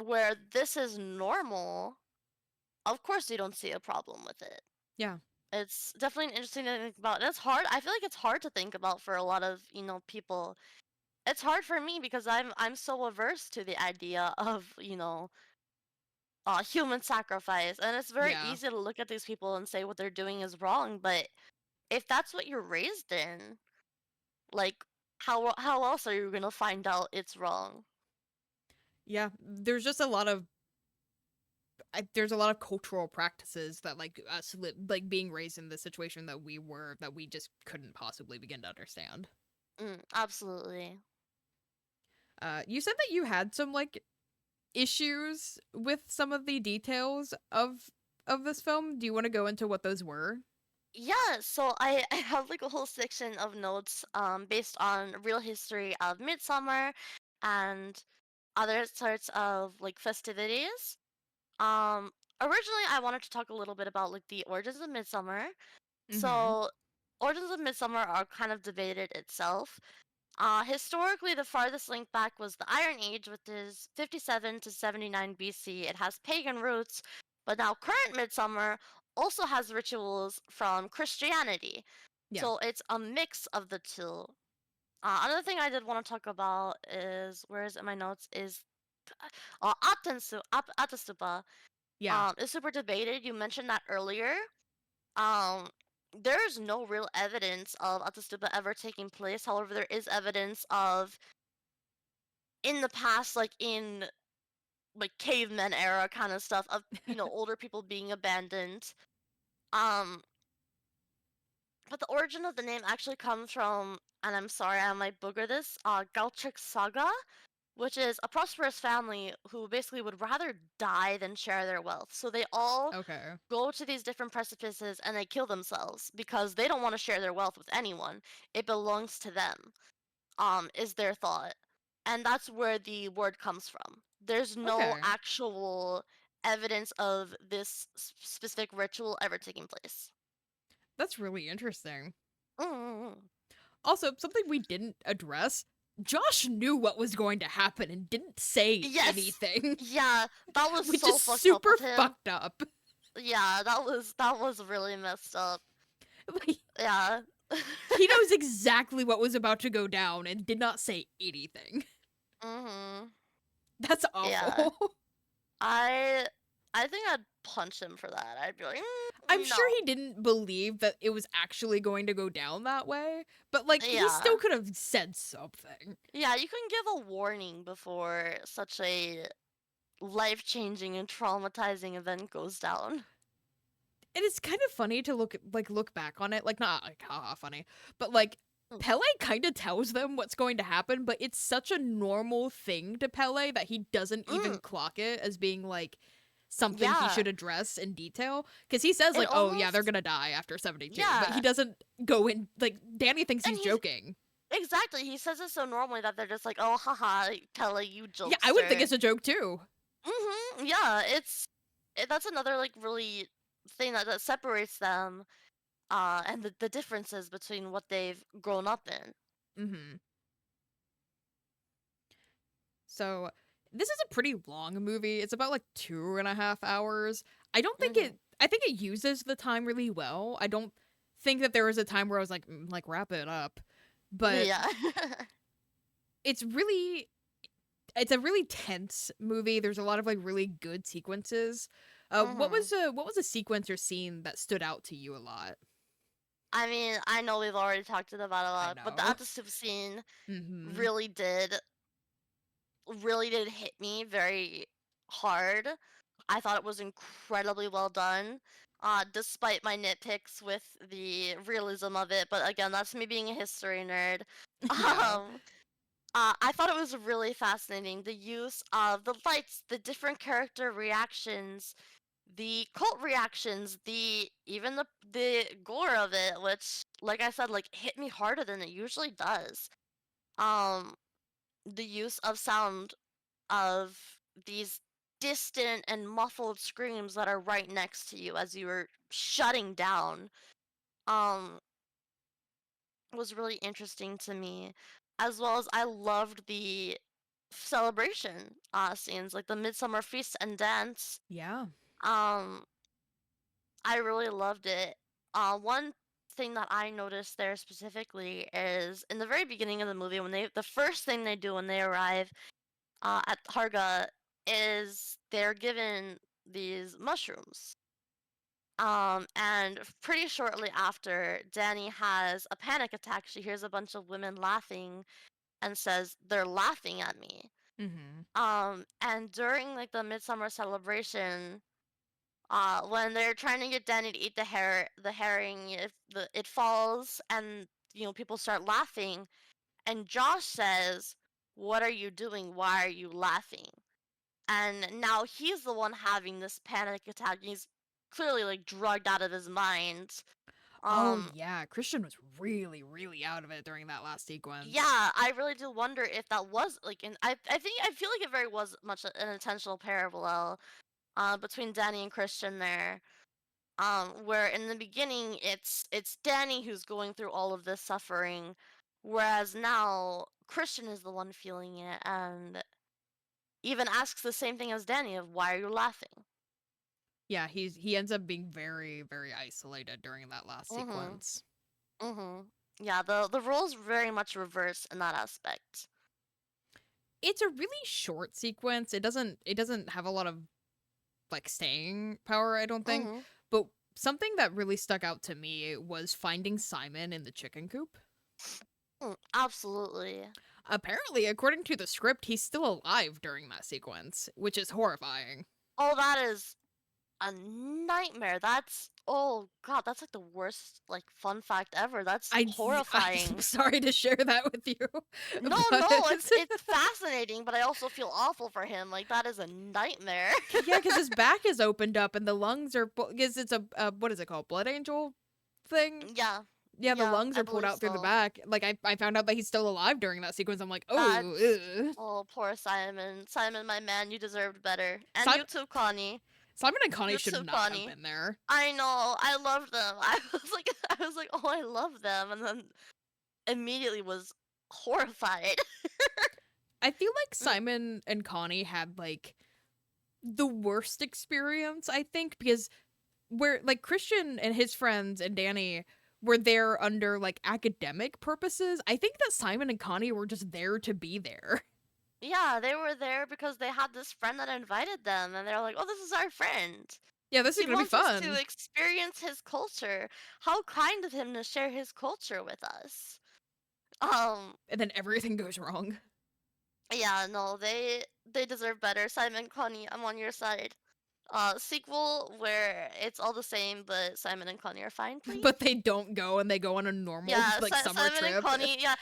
where this is normal, of course you don't see a problem with it. Yeah. It's definitely interesting to think about. And it's hard. I feel like it's hard to think about for a lot of, people. It's hard for me because I'm so averse to the idea of, human sacrifice. And it's very Yeah. easy to look at these people and say what they're doing is wrong, but if that's what you're raised in, like how else are you going to find out it's wrong? Yeah. There's just a lot of there's a lot of cultural practices that like like being raised in the situation that we were that we just couldn't possibly begin to understand. Absolutely. You said that you had some like issues with some of the details of this film. Do you want to go into what those were? Yeah, so I have like a whole section of notes based on real history of Midsummer and other sorts of like festivities. Um Originally I wanted to talk a little bit about like the origins of Midsummer. Mm-hmm. So origins of Midsummer are kind of debated itself. Historically, the farthest link back was the Iron Age, which is 57 to 79 BC. It has pagan roots, but now current Midsummer also has rituals from Christianity. Yeah. So it's a mix of the two. Another thing I did want to talk about is, where is it in my notes, is Atastupa. Yeah. Is super debated. You mentioned that earlier. Um, there's no real evidence of Atastupa ever taking place. However, there is evidence of in the past, like in like caveman era kind of stuff of older people being abandoned. Um, but the origin of the name actually comes from, and I'm sorry I might booger this, Galtric Saga, which is a prosperous family who basically would rather die than share their wealth. So they all Okay. go to these different precipices and they kill themselves because they don't want to share their wealth with anyone. It belongs to them, is their thought. And that's where the word comes from. There's no Okay. actual evidence of this specific ritual ever taking place. That's really interesting. Mm. Also, something we didn't address. Josh knew what was going to happen and didn't say Yes. anything, Yeah, that was which so is fucked up super of him. fucked up. Yeah, that was really messed up. Like, Yeah. he knows exactly what was about to go down and did not say anything. Mhm. That's Yeah. awful. I I think I'd punch him for that. I'd be like, I'm sure no. he didn't believe that it was actually going to go down that way, but like he Yeah. still could have said something. Yeah, you can give a warning before such a life-changing and traumatizing event goes down. And it's kind of funny to look back on it, like not like haha funny, but like Mm. Pele kind of tells them what's going to happen, but it's such a normal thing to Pele that he doesn't even Mm, clock it as being like something he yeah. should address in detail because he says It like, "Oh yeah, they're almost going to die after 72." But he yeah. doesn't go in like Danny thinks And he's he's joking. exactly, he says it so normally that they're just like, "Oh, haha, Tella, you Yeah, I would think jokester." it's a joke too. Yeah, that's another like really thing that separates them and the differences between what they've grown up in. Mhm. So this is a pretty long movie. It's about like 2.5 hours. I don't think Mhm. I think it uses the time really well. I don't think that there was a time where I was like wrap it up. But Yeah. it's really it's a really tense movie. There's a lot of like really good sequences. Mhm. What was a sequence or scene that stood out to you a lot? I mean, I know we've already talked about it a I lot, but the know. episode scene Mhm. really did hit me very hard. I thought it was incredibly well done, despite my nitpicks with the realism of it. But again, that's me being a history nerd. Yeah. Um, I thought it was really fascinating. The use of the lights, the different character reactions, the cult reactions, the even the gore of it, which, like I said, like hit me harder than it usually does. Um, the use of sound of these distant and muffled screams that are right next to you as you are shutting down, um, was really interesting to me. As well as I loved the celebration scenes, like the Midsummer Feast and Dance. Yeah. Um, I really loved it. One thing that I noticed there specifically is in the very beginning of the movie when the first thing they do when they arrive at Harga is they're given these mushrooms. And pretty shortly after, Danny has a panic attack. She hears a bunch of women laughing and says, "They're laughing at me." Mhm. And during like the midsummer celebration, when they're trying to get Danny to eat the herring, if it falls and people start laughing, and Josh says, "What are you doing? Why are you laughing?" And now he's the one having this panic attack. He's clearly like drugged out of his mind. Oh Um, yeah, Christian was really, really out of it during that last sequence. yeah, I really do wonder if that was like, I feel like it very was much an intentional parallel between Danny and Christian there. Where in the beginning it's Danny who's going through all of this suffering, whereas now Christian is the one feeling it and even asks the same thing as Danny of why are you laughing? Yeah, he ends up being very, very isolated during that last Mhm. sequence. Mhm. Yeah, the roles very much reverse in that aspect. It's a really short sequence. It doesn't have a lot of like staying power, I don't think. Mhm. But something that really stuck out to me was finding Simon in the chicken coop. Absolutely. Apparently, according to the script, he's still alive during that sequence, which is horrifying. Oh, that is a nightmare. That's oh god, that's like the worst like fun fact ever. That's I'm horrifying. sorry to share that with you, No, but no, it's fascinating, but I also feel awful for him. Like that is a nightmare. yeah, because his back is opened up and the lungs are because it's a what is it called, blood angel thing. Yeah. Yeah, the Yeah, lungs I are pulled believe out through the so. back. Like I found out that he's still alive during that sequence. I'm like, oh, That's ugh. oh poor Simon. Simon, my man, you deserved better. And you Simon, too, Connie. Simon and Connie You should too, not have Connie. been there. I know. I love them. I was like, oh, I love them, and then immediately was horrified. I feel like Mm, Simon and Connie had like the worst experience. I think because where like Christian and his friends and Danny were there under like academic purposes. I think that Simon and Connie were just there to be there. yeah, they were there because they had this friend that invited them, and they're like, oh, this is our friend. Yeah, this is He gonna be wants us to fun. experience his culture. How kind of him to share his culture with us. Um, And then everything goes wrong. yeah, no, they deserve better. Simon, Connie, I'm on your side. Sequel where it's all the same, but Simon and Connie are fine, please. But they don't go and they go on a normal Yeah, like summer Simon and trip. Connie. Yeah,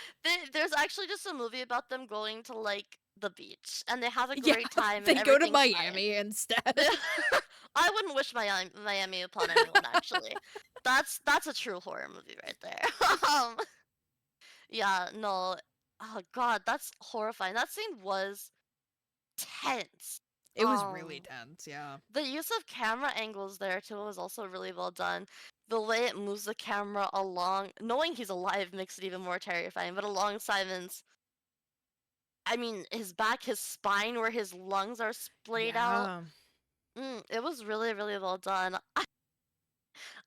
there's actually just a movie about them going to like the beach, and they have a Yeah, great time, and they go to everything's fine. Miami instead. I wouldn't wish Miami upon anyone. Actually, that's a true horror movie right there. um, yeah, no, oh god, that's horrifying. That scene was tense. It was really Um, tense, yeah. The use of camera angles there too was also really well done. The way it moves the camera along, knowing he's alive makes it even more terrifying, but along Simon's, I mean, his back, his spine, where his lungs are splayed out, Yeah. it was really, really well done.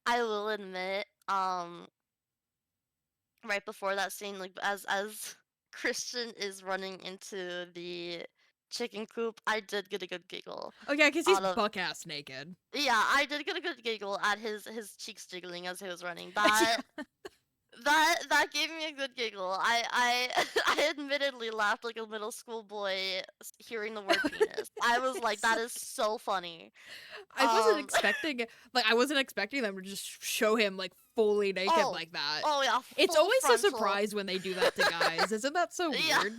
I will admit, right before that scene, like as Christian is running into the chicken coop, I did get a good giggle Oh yeah, because he's out of buck ass naked. yeah, I did get a good giggle at his cheeks jiggling as he was running. Yeah. That gave me a good giggle. I admittedly laughed like a middle school boy hearing the word penis. I was like, It's- that is so funny. I wasn't Um, expecting I wasn't expecting them to just show him like fully naked oh, like that. oh yeah, It's full always a frontal. surprise when they do that to guys. Isn't that so Yeah, weird?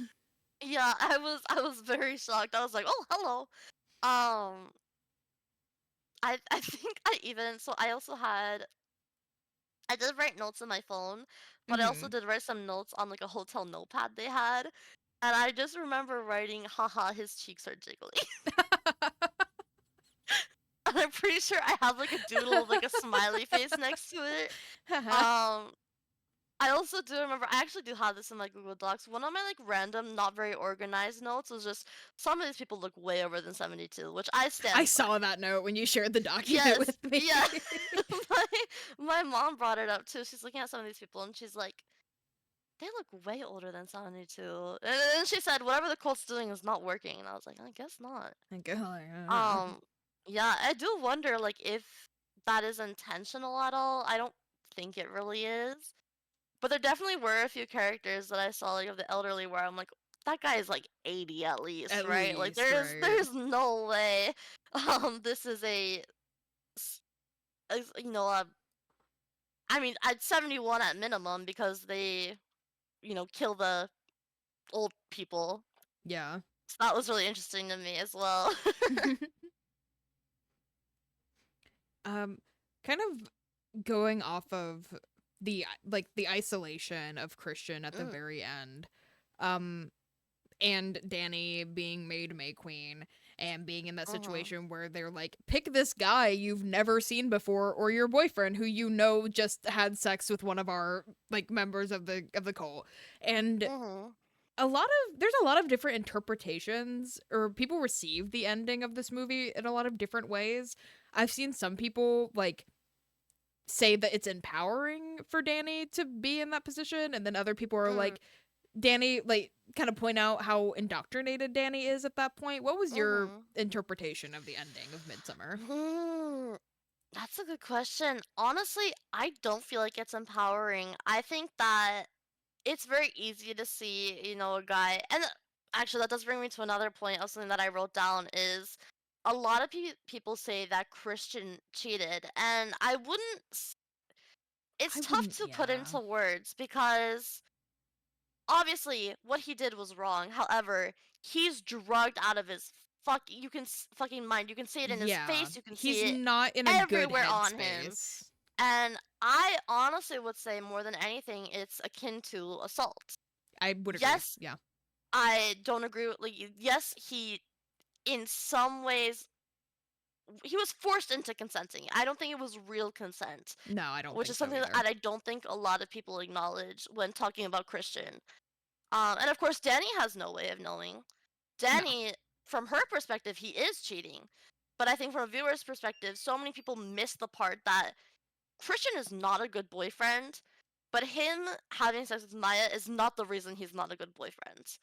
yeah. I was very shocked. I was like, oh hello. Um, I think I even so I also had I did write notes on my phone, but I also Mhm. did write some notes on like a hotel notepad they had. And I just remember writing, haha, his cheeks are jiggly. And I'm pretty sure I have like a doodle of like a smiley face next to it. Um, I also do remember, I actually do have this in my Google Docs. One of my like random, not very organized notes was just some of these people look way over than 72, which I I stand for. saw that note when you shared the document Yes, with me. yeah. my my mom brought it up too. She's looking at some of these people and she's like, they look way older than 72. And then she said, whatever the cult's doing is not working. And I was like, I guess not. Like, oh, I don't know. Um, yeah, I do wonder like if that is intentional at all. I don't think it really is. But there definitely were a few characters that I saw like of the elderly where I'm like, that guy is like 80 at least, At right? Like least, right? there's no way this is s- you know, I mean, at 71 at minimum because they, kill the old people. Yeah. So that was really interesting to me as well. um, kind of going off of the isolation of Christian at the Mm, very end. Um, and Danny being made May Queen and being in that mhm, situation where they're like, pick this guy you've never seen before or your boyfriend who you know just had sex with one of our like members of the cult. And mhm, there's a lot of different interpretations or people receive the ending of this movie in a lot of different ways. I've seen some people like say that it's empowering for Danny to be in that position, and then other people are mm, like, Danny, like, kind of point out how indoctrinated Danny is at that point. What was your mhm. interpretation of the ending of Midsummer? Hmm, that's a good question. Honestly, I don't feel like it's empowering. I think that it's very easy to see, a guy, and actually that does bring me to another point of something that I wrote down is a lot of people say that Christian cheated, and it's I tough wouldn't, to put yeah. into words because obviously what he did was wrong. However, he's drugged out of his fucking mind. You can see it in his Yeah. face, you can He's see it not in a good everywhere on him. headspace. And I honestly would say more than anything, it's akin to assault. I would agree. Yes, Yeah. I don't agree with like yes, he in some ways he was forced into consenting. I don't think it was real consent, No, I don't which think is so something that either. I don't think a lot of people acknowledge when talking about Christian. And of course, Danny has no way of knowing. No. Danny, from her perspective, he is cheating. But I think from a viewer's perspective, so many people miss the part that Christian is not a good boyfriend, but him having sex with Maya is not the reason he's not a good boyfriend.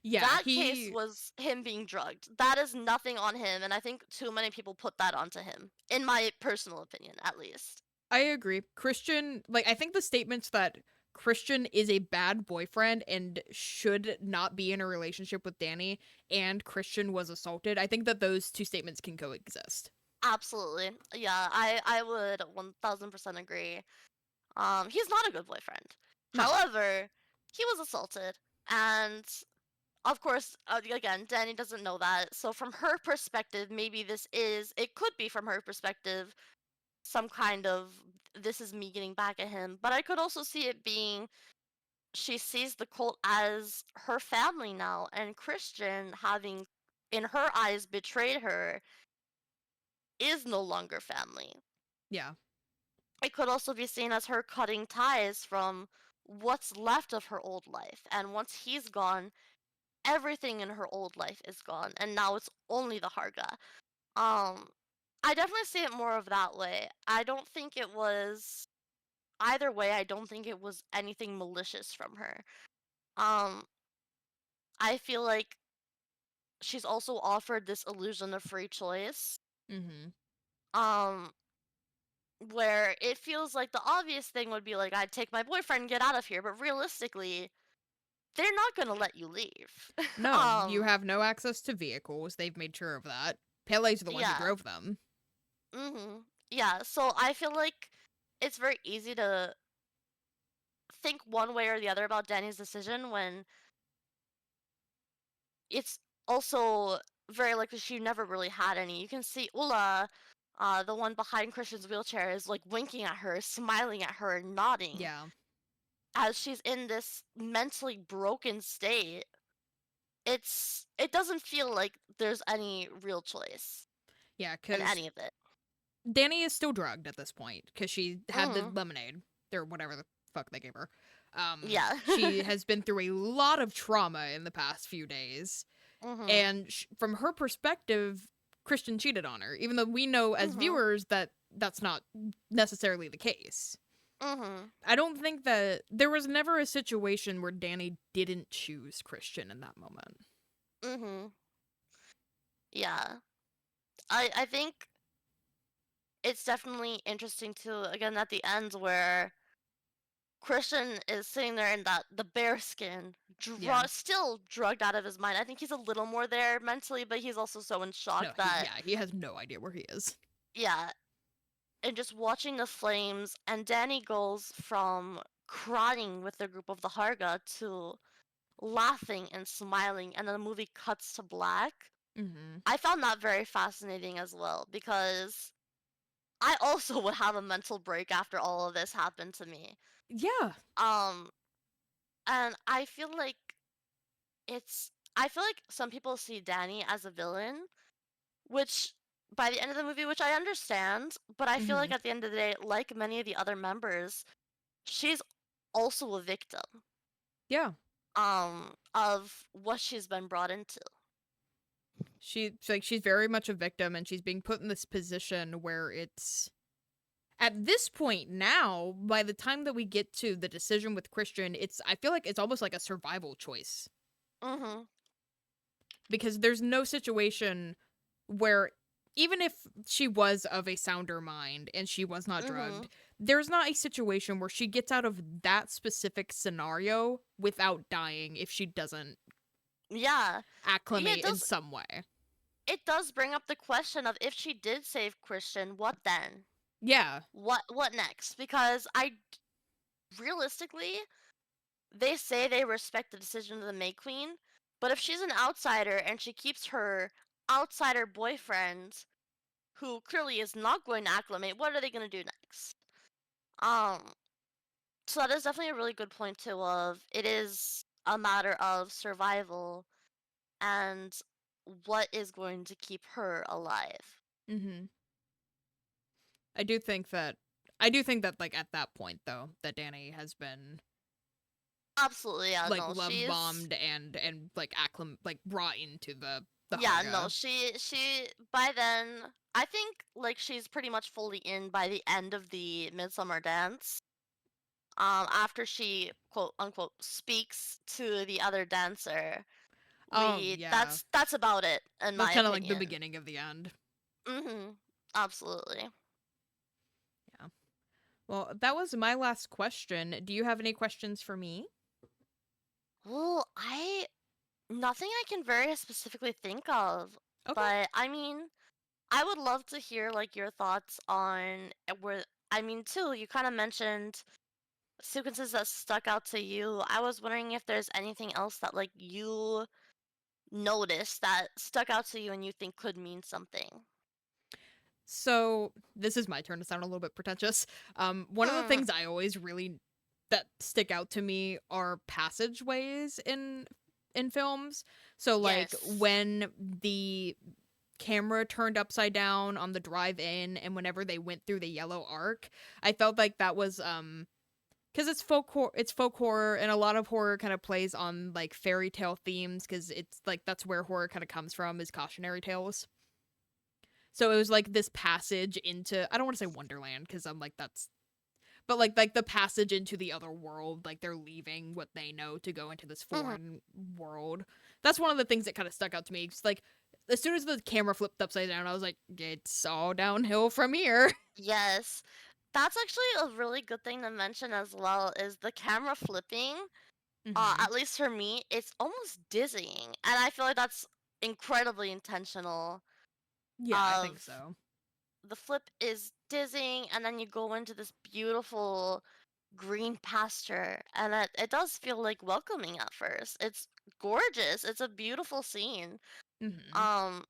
Yeah, That case was him being drugged. That is nothing on him, and I think too many people put that onto him, in my personal opinion, at least. I agree. Christian, like, I think the statements that Christian is a bad boyfriend and should not be in a relationship with Danny and Christian was assaulted, I think that those two statements can coexist. Absolutely. Yeah, I would 1000% agree. He's not a good boyfriend. No. However, he was assaulted, and of course, again, Danny doesn't know that. So from her perspective, maybe it could be from her perspective some kind of this is me getting back at him. But I could also see it being she sees the cult as her family now, and Christian having, in her eyes, betrayed her is no longer family. Yeah. It could also be seen as her cutting ties from what's left of her old life. And once he's gone, everything in her old life is gone, and now it's only the Harga. Um, I definitely see it more of that way. I don't think it was either way. I don't think it was anything malicious from her. Um, I feel like she's also offered this illusion of free choice. Mhm. Um, where it feels like the obvious thing would be like, I'd take my boyfriend, get out of here, but realistically, they're not gonna let you leave. No, you have no access to vehicles. They've made sure of that. Pele's the one who Yeah. drove them. Yeah, so I feel like it's very easy to think one way or the other about Danny's decision when it's also very likely she never really had any. You can see Ula, the one behind Christian's wheelchair, is like winking at her, smiling at her, and nodding Yeah. as she's in this mentally broken state. it doesn't feel like there's any real choice Yeah, in because any of it. Danny is still drugged at this point because she had the Mhm. lemonade or whatever the fuck they gave her. Yeah. She has been through a lot of trauma in the past few days, mhm. and from her perspective, Christian cheated on her, even though we know as Mhm. viewers that that's not necessarily the case. Mhm. I don't think that there was never a situation where Danny didn't choose Christian in that moment. Mhm. Yeah. I think it's definitely interesting too. Again, at the end where Christian is sitting there in that the bear skin, Yeah. still drugged out of his mind. I think he's a little more there mentally, but he's also so in No, shock he that yeah, he has no idea where he is. yeah, and just watching the flames and Danny goes from crying with the group of the Harga to laughing and smiling and then the movie cuts to black. Mhm. I found that very fascinating as well because I also would have a mental break after all of this happened to me. Yeah. Um and I feel like some people see Danny as a villain, which by the end of the movie, which I understand, but I feel like Mhm. at the end of the day, like many of the other members, she's also a victim Yeah. of what she's been brought into. She's very much a victim and she's being put in this position where it's at this point now, by the time that we get to the decision with Christian, it's I feel like it's almost like a survival choice Mhm. because there's no situation where even if she was of a sounder mind and she was not drugged, Mhm. there's not a situation where she gets out of that specific scenario without dying if she doesn't Yeah. Yeah, acclimate in some way. it does bring up the question of if she did save Christian, what then? Yeah. What next? Because I realistically, they say they respect the decision of the May Queen, but if she's an outsider and she keeps her outsider boyfriend, who clearly is not going to acclimate, what are they going to do next? Um, so that is definitely a really good point too. Of it is a matter of survival and what is going to keep her alive. Mhm. I do think that I do think that like at that point though that Danny has been Absolutely, yeah, like no, love she's bombed and like like brought into the yeah, no, Harga. she by then I think like she's pretty much fully in by the end of the Midsummer Dance. After she quote unquote speaks to the other dancer, Oh we yeah. that's about it in That's my kind of like the opinion. beginning of the end. Mhm. Absolutely. Yeah. Well, that was my last question. Do you have any questions for me? Well, I nothing I can very specifically think of, Okay. but I mean, I would love to hear like your thoughts on where I mean too, you kind of mentioned sequences that stuck out to you. I was wondering if there's anything else that like you noticed that stuck out to you and you think could mean something. So this is my turn to sound a little bit pretentious. One of the Hmm. things I always really that stick out to me are passageways in films. So like Yes. when the camera turned upside down on the drive in and whenever they went through the yellow arc, I felt like that was because it's folk horror and a lot of horror kind of plays on like fairy tale themes because it's like that's where horror kind of comes from is cautionary tales. So it was like this passage into I don't want to say Wonderland because I'm like that's but like the passage into the other world, like they're leaving what they know to go into this Hmm. foreign world. That's one of the things that kind of stuck out to me. It's like as soon as the camera flipped upside down, I was like, it's all downhill from here. Yes. That's actually a really good thing to mention as well is the camera flipping. Mm-hmm. At least for me, it's almost dizzying, and I feel like that's incredibly intentional. Yeah, I think Of so. the flip is dizzying, and then you go into this beautiful green pasture, and it does feel like welcoming at first. It's gorgeous. It's a beautiful scene. Mm-hmm. Um,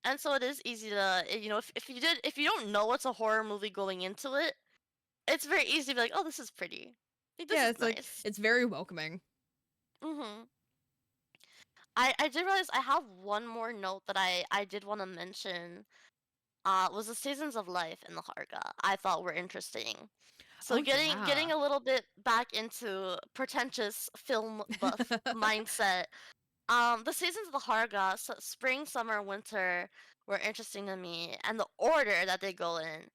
and so it is easy to if you don't know it's a horror movie going into it, it's very easy to be like, oh, this is pretty. Like, this Yeah, is it's like nice. it's very welcoming. Mm-hmm. I did realize I have one more note that I did want to mention. Was the seasons of life in the Harga. I thought were interesting. So Oh getting yeah. a little bit back into pretentious film buff mindset. The seasons of the Harga, so spring, summer, winter, were interesting to me, and the order that they go in,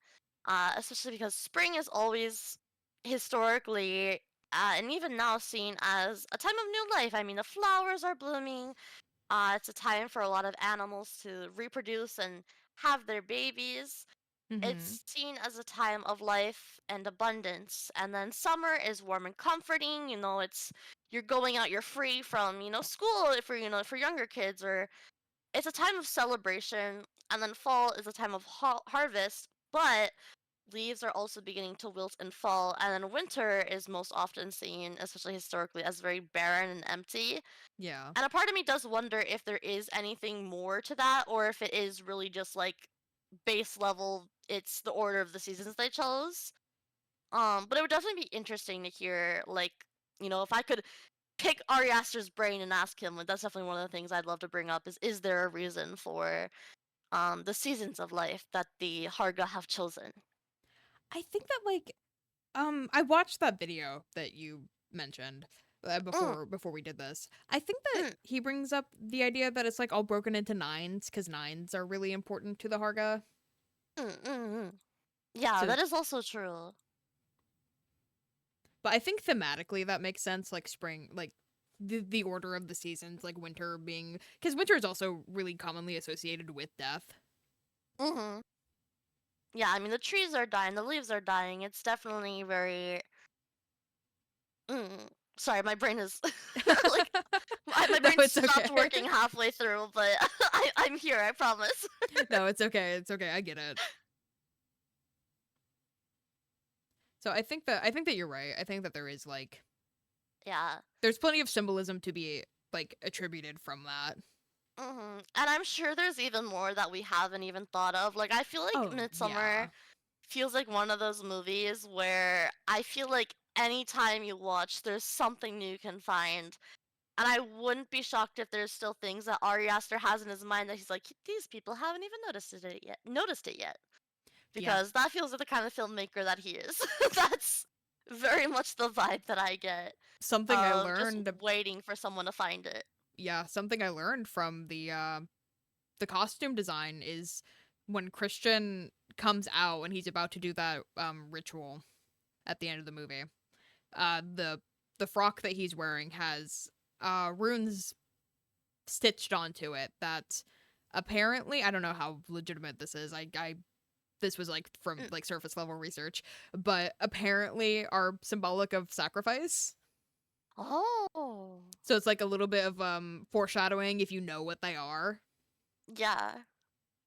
especially because spring is always historically, and even now seen as a time of new life. I mean, the flowers are blooming. It's a time for a lot of animals to reproduce and have their babies. Mhm. It's seen as a time of life and abundance. And then summer is warm and comforting. It's you're going out, you're free from, school for, for younger kids, or it's a time of celebration. And then fall is a time of harvest, but leaves are also beginning to wilt and fall. And then winter is most often seen, especially historically, as very barren and empty. Yeah. And a part of me does wonder if there is anything more to that, or if it is really just like base level, it's the order of the seasons they chose. But it would definitely be interesting to hear, like, if I could pick Ari Aster's brain and ask him, like, that's definitely one of the things I'd love to bring up is there a reason for the seasons of life that the Harga have chosen? I think that like I watched that video that you mentioned Mm, before we did this. I think that mm, he brings up the idea that it's like all broken into nines cuz nines are really important to the Harga. mm, mm, mm. Yeah, So that is also true. but I think thematically that makes sense like spring like the order of the seasons like winter being cuz winter is also really commonly associated with death. Hmm. Yeah, I mean, the trees are dying, the leaves are dying. It's definitely very. Mm. Sorry, my brain is like my No, brain it's okay. stopped working halfway through, but I'm here. I promise. No, it's okay. It's okay. I get it. So I think that you're right. I think that there is like Yeah. there's plenty of symbolism to be like attributed from that. And I'm sure there's even more that we haven't even thought of. Like, I feel like Oh Midsummer yeah. feels like one of those movies where I feel like anytime you watch, there's something new you can find. And I wouldn't be shocked if there's still things that Ari Aster has in his mind that he's like, these people haven't even noticed it yet. Yeah. Because that feels like the kind of filmmaker that he is. That's very much the vibe that I get Something I of just learned waiting for someone to find it. yeah, something I learned from the costume design is when Christian comes out and he's about to do that ritual at the end of the movie. The frock that he's wearing has runes stitched onto it that apparently I don't know how legitimate this is. I this was like from Mm. like surface level research, but apparently are symbolic of sacrifice. Oh, So it's like a little bit of foreshadowing if you know what they are. yeah.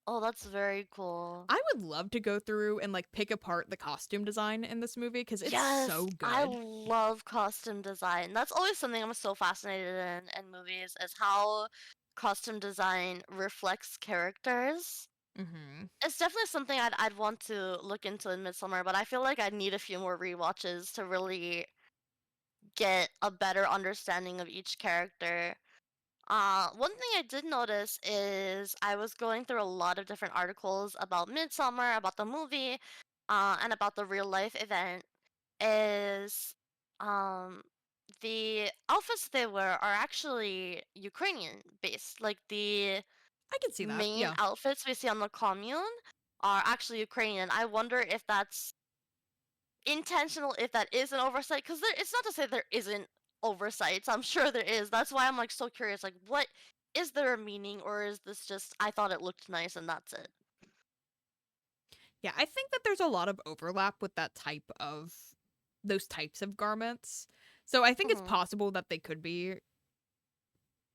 Oh, that's very cool. I would love to go through and like pick apart the costume design in this movie cuz it's Yes, so I good. love costume design. That's always something I'm so fascinated in movies is how costume design reflects characters. Mhm. It's definitely something I'd want to look into in Midsummer, but I feel like I'd need a few more rewatches to really get a better understanding of each character. One thing I did notice is I was going through a lot of different articles about Midsummer, about the movie, and about the real life event. Is um the outfits they wear are actually Ukrainian based. Like the I can see that. main Yeah. outfits we see on the commune are actually Ukrainian. I wonder if that's intentional, if that is an oversight, because it's not to say there isn't oversights. I'm sure there is. That's why I'm like so curious. Like, what is there a meaning, or is this just I thought it looked nice and that's it? Yeah, I think that there's a lot of overlap with that type of those types of garments. So I think it's Hmm. possible that they could be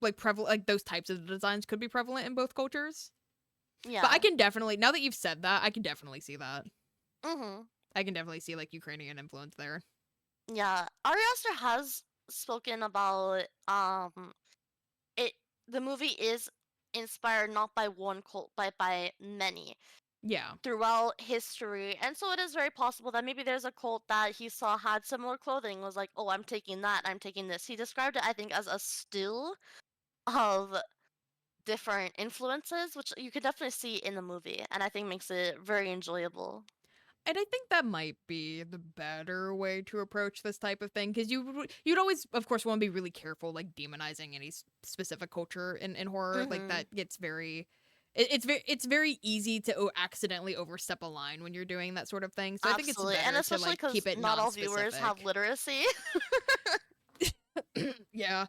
like prevalent like those types of designs could be prevalent in both cultures. But I Yeah. can definitely now that you've said that, I can definitely see that. Hmm. I can definitely see like Ukrainian influence there. Yeah. Ari Aster has spoken about it. The movie is inspired not by one cult, but by many Yeah. throughout history. And so it is very possible that maybe there's a cult that he saw had similar clothing, was like, oh, I'm taking that, I'm taking this. He described it, I think, as a still. of different influences, which you could definitely see in the movie, and I think makes it very enjoyable. And I think that might be the better way to approach this type of thing because you'd always, of course, want to be really careful, like demonizing any specific culture in horror. Like Mm-hmm. that gets very, it's very easy to accidentally overstep a line when you're doing that sort of thing. So I think it's Absolutely, and better to especially like because keep it not all viewers have non-specific. literacy. Yeah,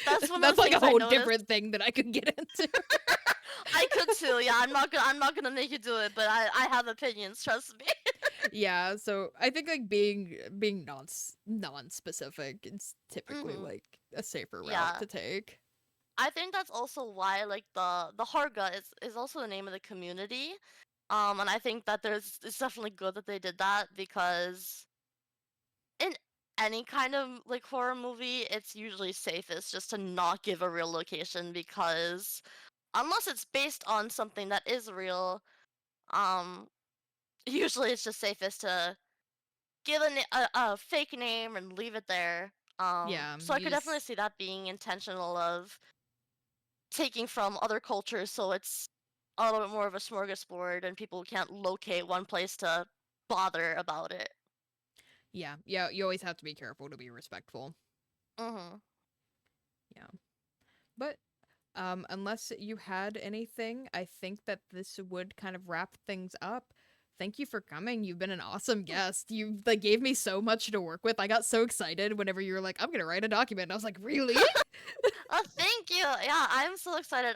That's one of that's the like a things I whole noticed. different thing that I could get into. I could too. Yeah, I'm not gonna make you do it, but I have opinions. Trust me. Yeah, so I think like being non-specific is typically Hmm. like a safer route Yeah, to take. I think that's also why like the Harga is also the name of the community. And I think that it's definitely good that they did that because in any kind of like horror movie, it's usually safest just to not give a real location because unless it's based on something that is real, um, usually it's just safest to give a fake name and leave it there. Yeah, So I you could definitely just see that being intentional of taking from other cultures, so it's a little bit more of a smorgasbord, and people can't locate one place to bother about it. yeah, you always have to be careful to be respectful. Mhm. Yeah. But unless you had anything, I think that this would kind of wrap things up. Thank you for coming. You've been an awesome guest. You like gave me so much to work with. I got so excited whenever you were like, "I'm gonna write a document." And I was like, "Really?" Oh, thank you. Yeah, I'm so excited.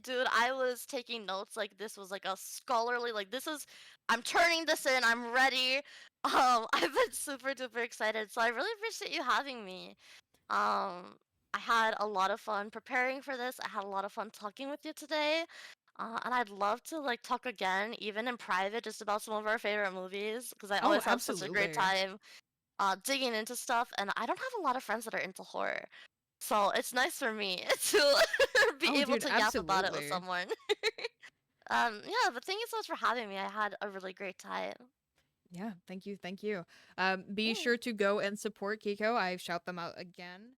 Dude, I was taking notes like this was like a scholarly, like this is, I'm turning this in. I'm ready. I've been super duper excited. So I really appreciate you having me. I had a lot of fun preparing for this. I had a lot of fun talking with you today. And I'd love to like talk again, even in private, just about some of our favorite movies, because I Oh, always have such a great absolutely. time digging into stuff. And I don't have a lot of friends that are into horror. So it's nice for me to be Oh, able dude, to yap about it with absolutely. someone. Yeah, but thank you so much for having me. I had a really great time. Yeah, thank you, thank you. Be Mm. sure to go and support Kiko. I shout them out again.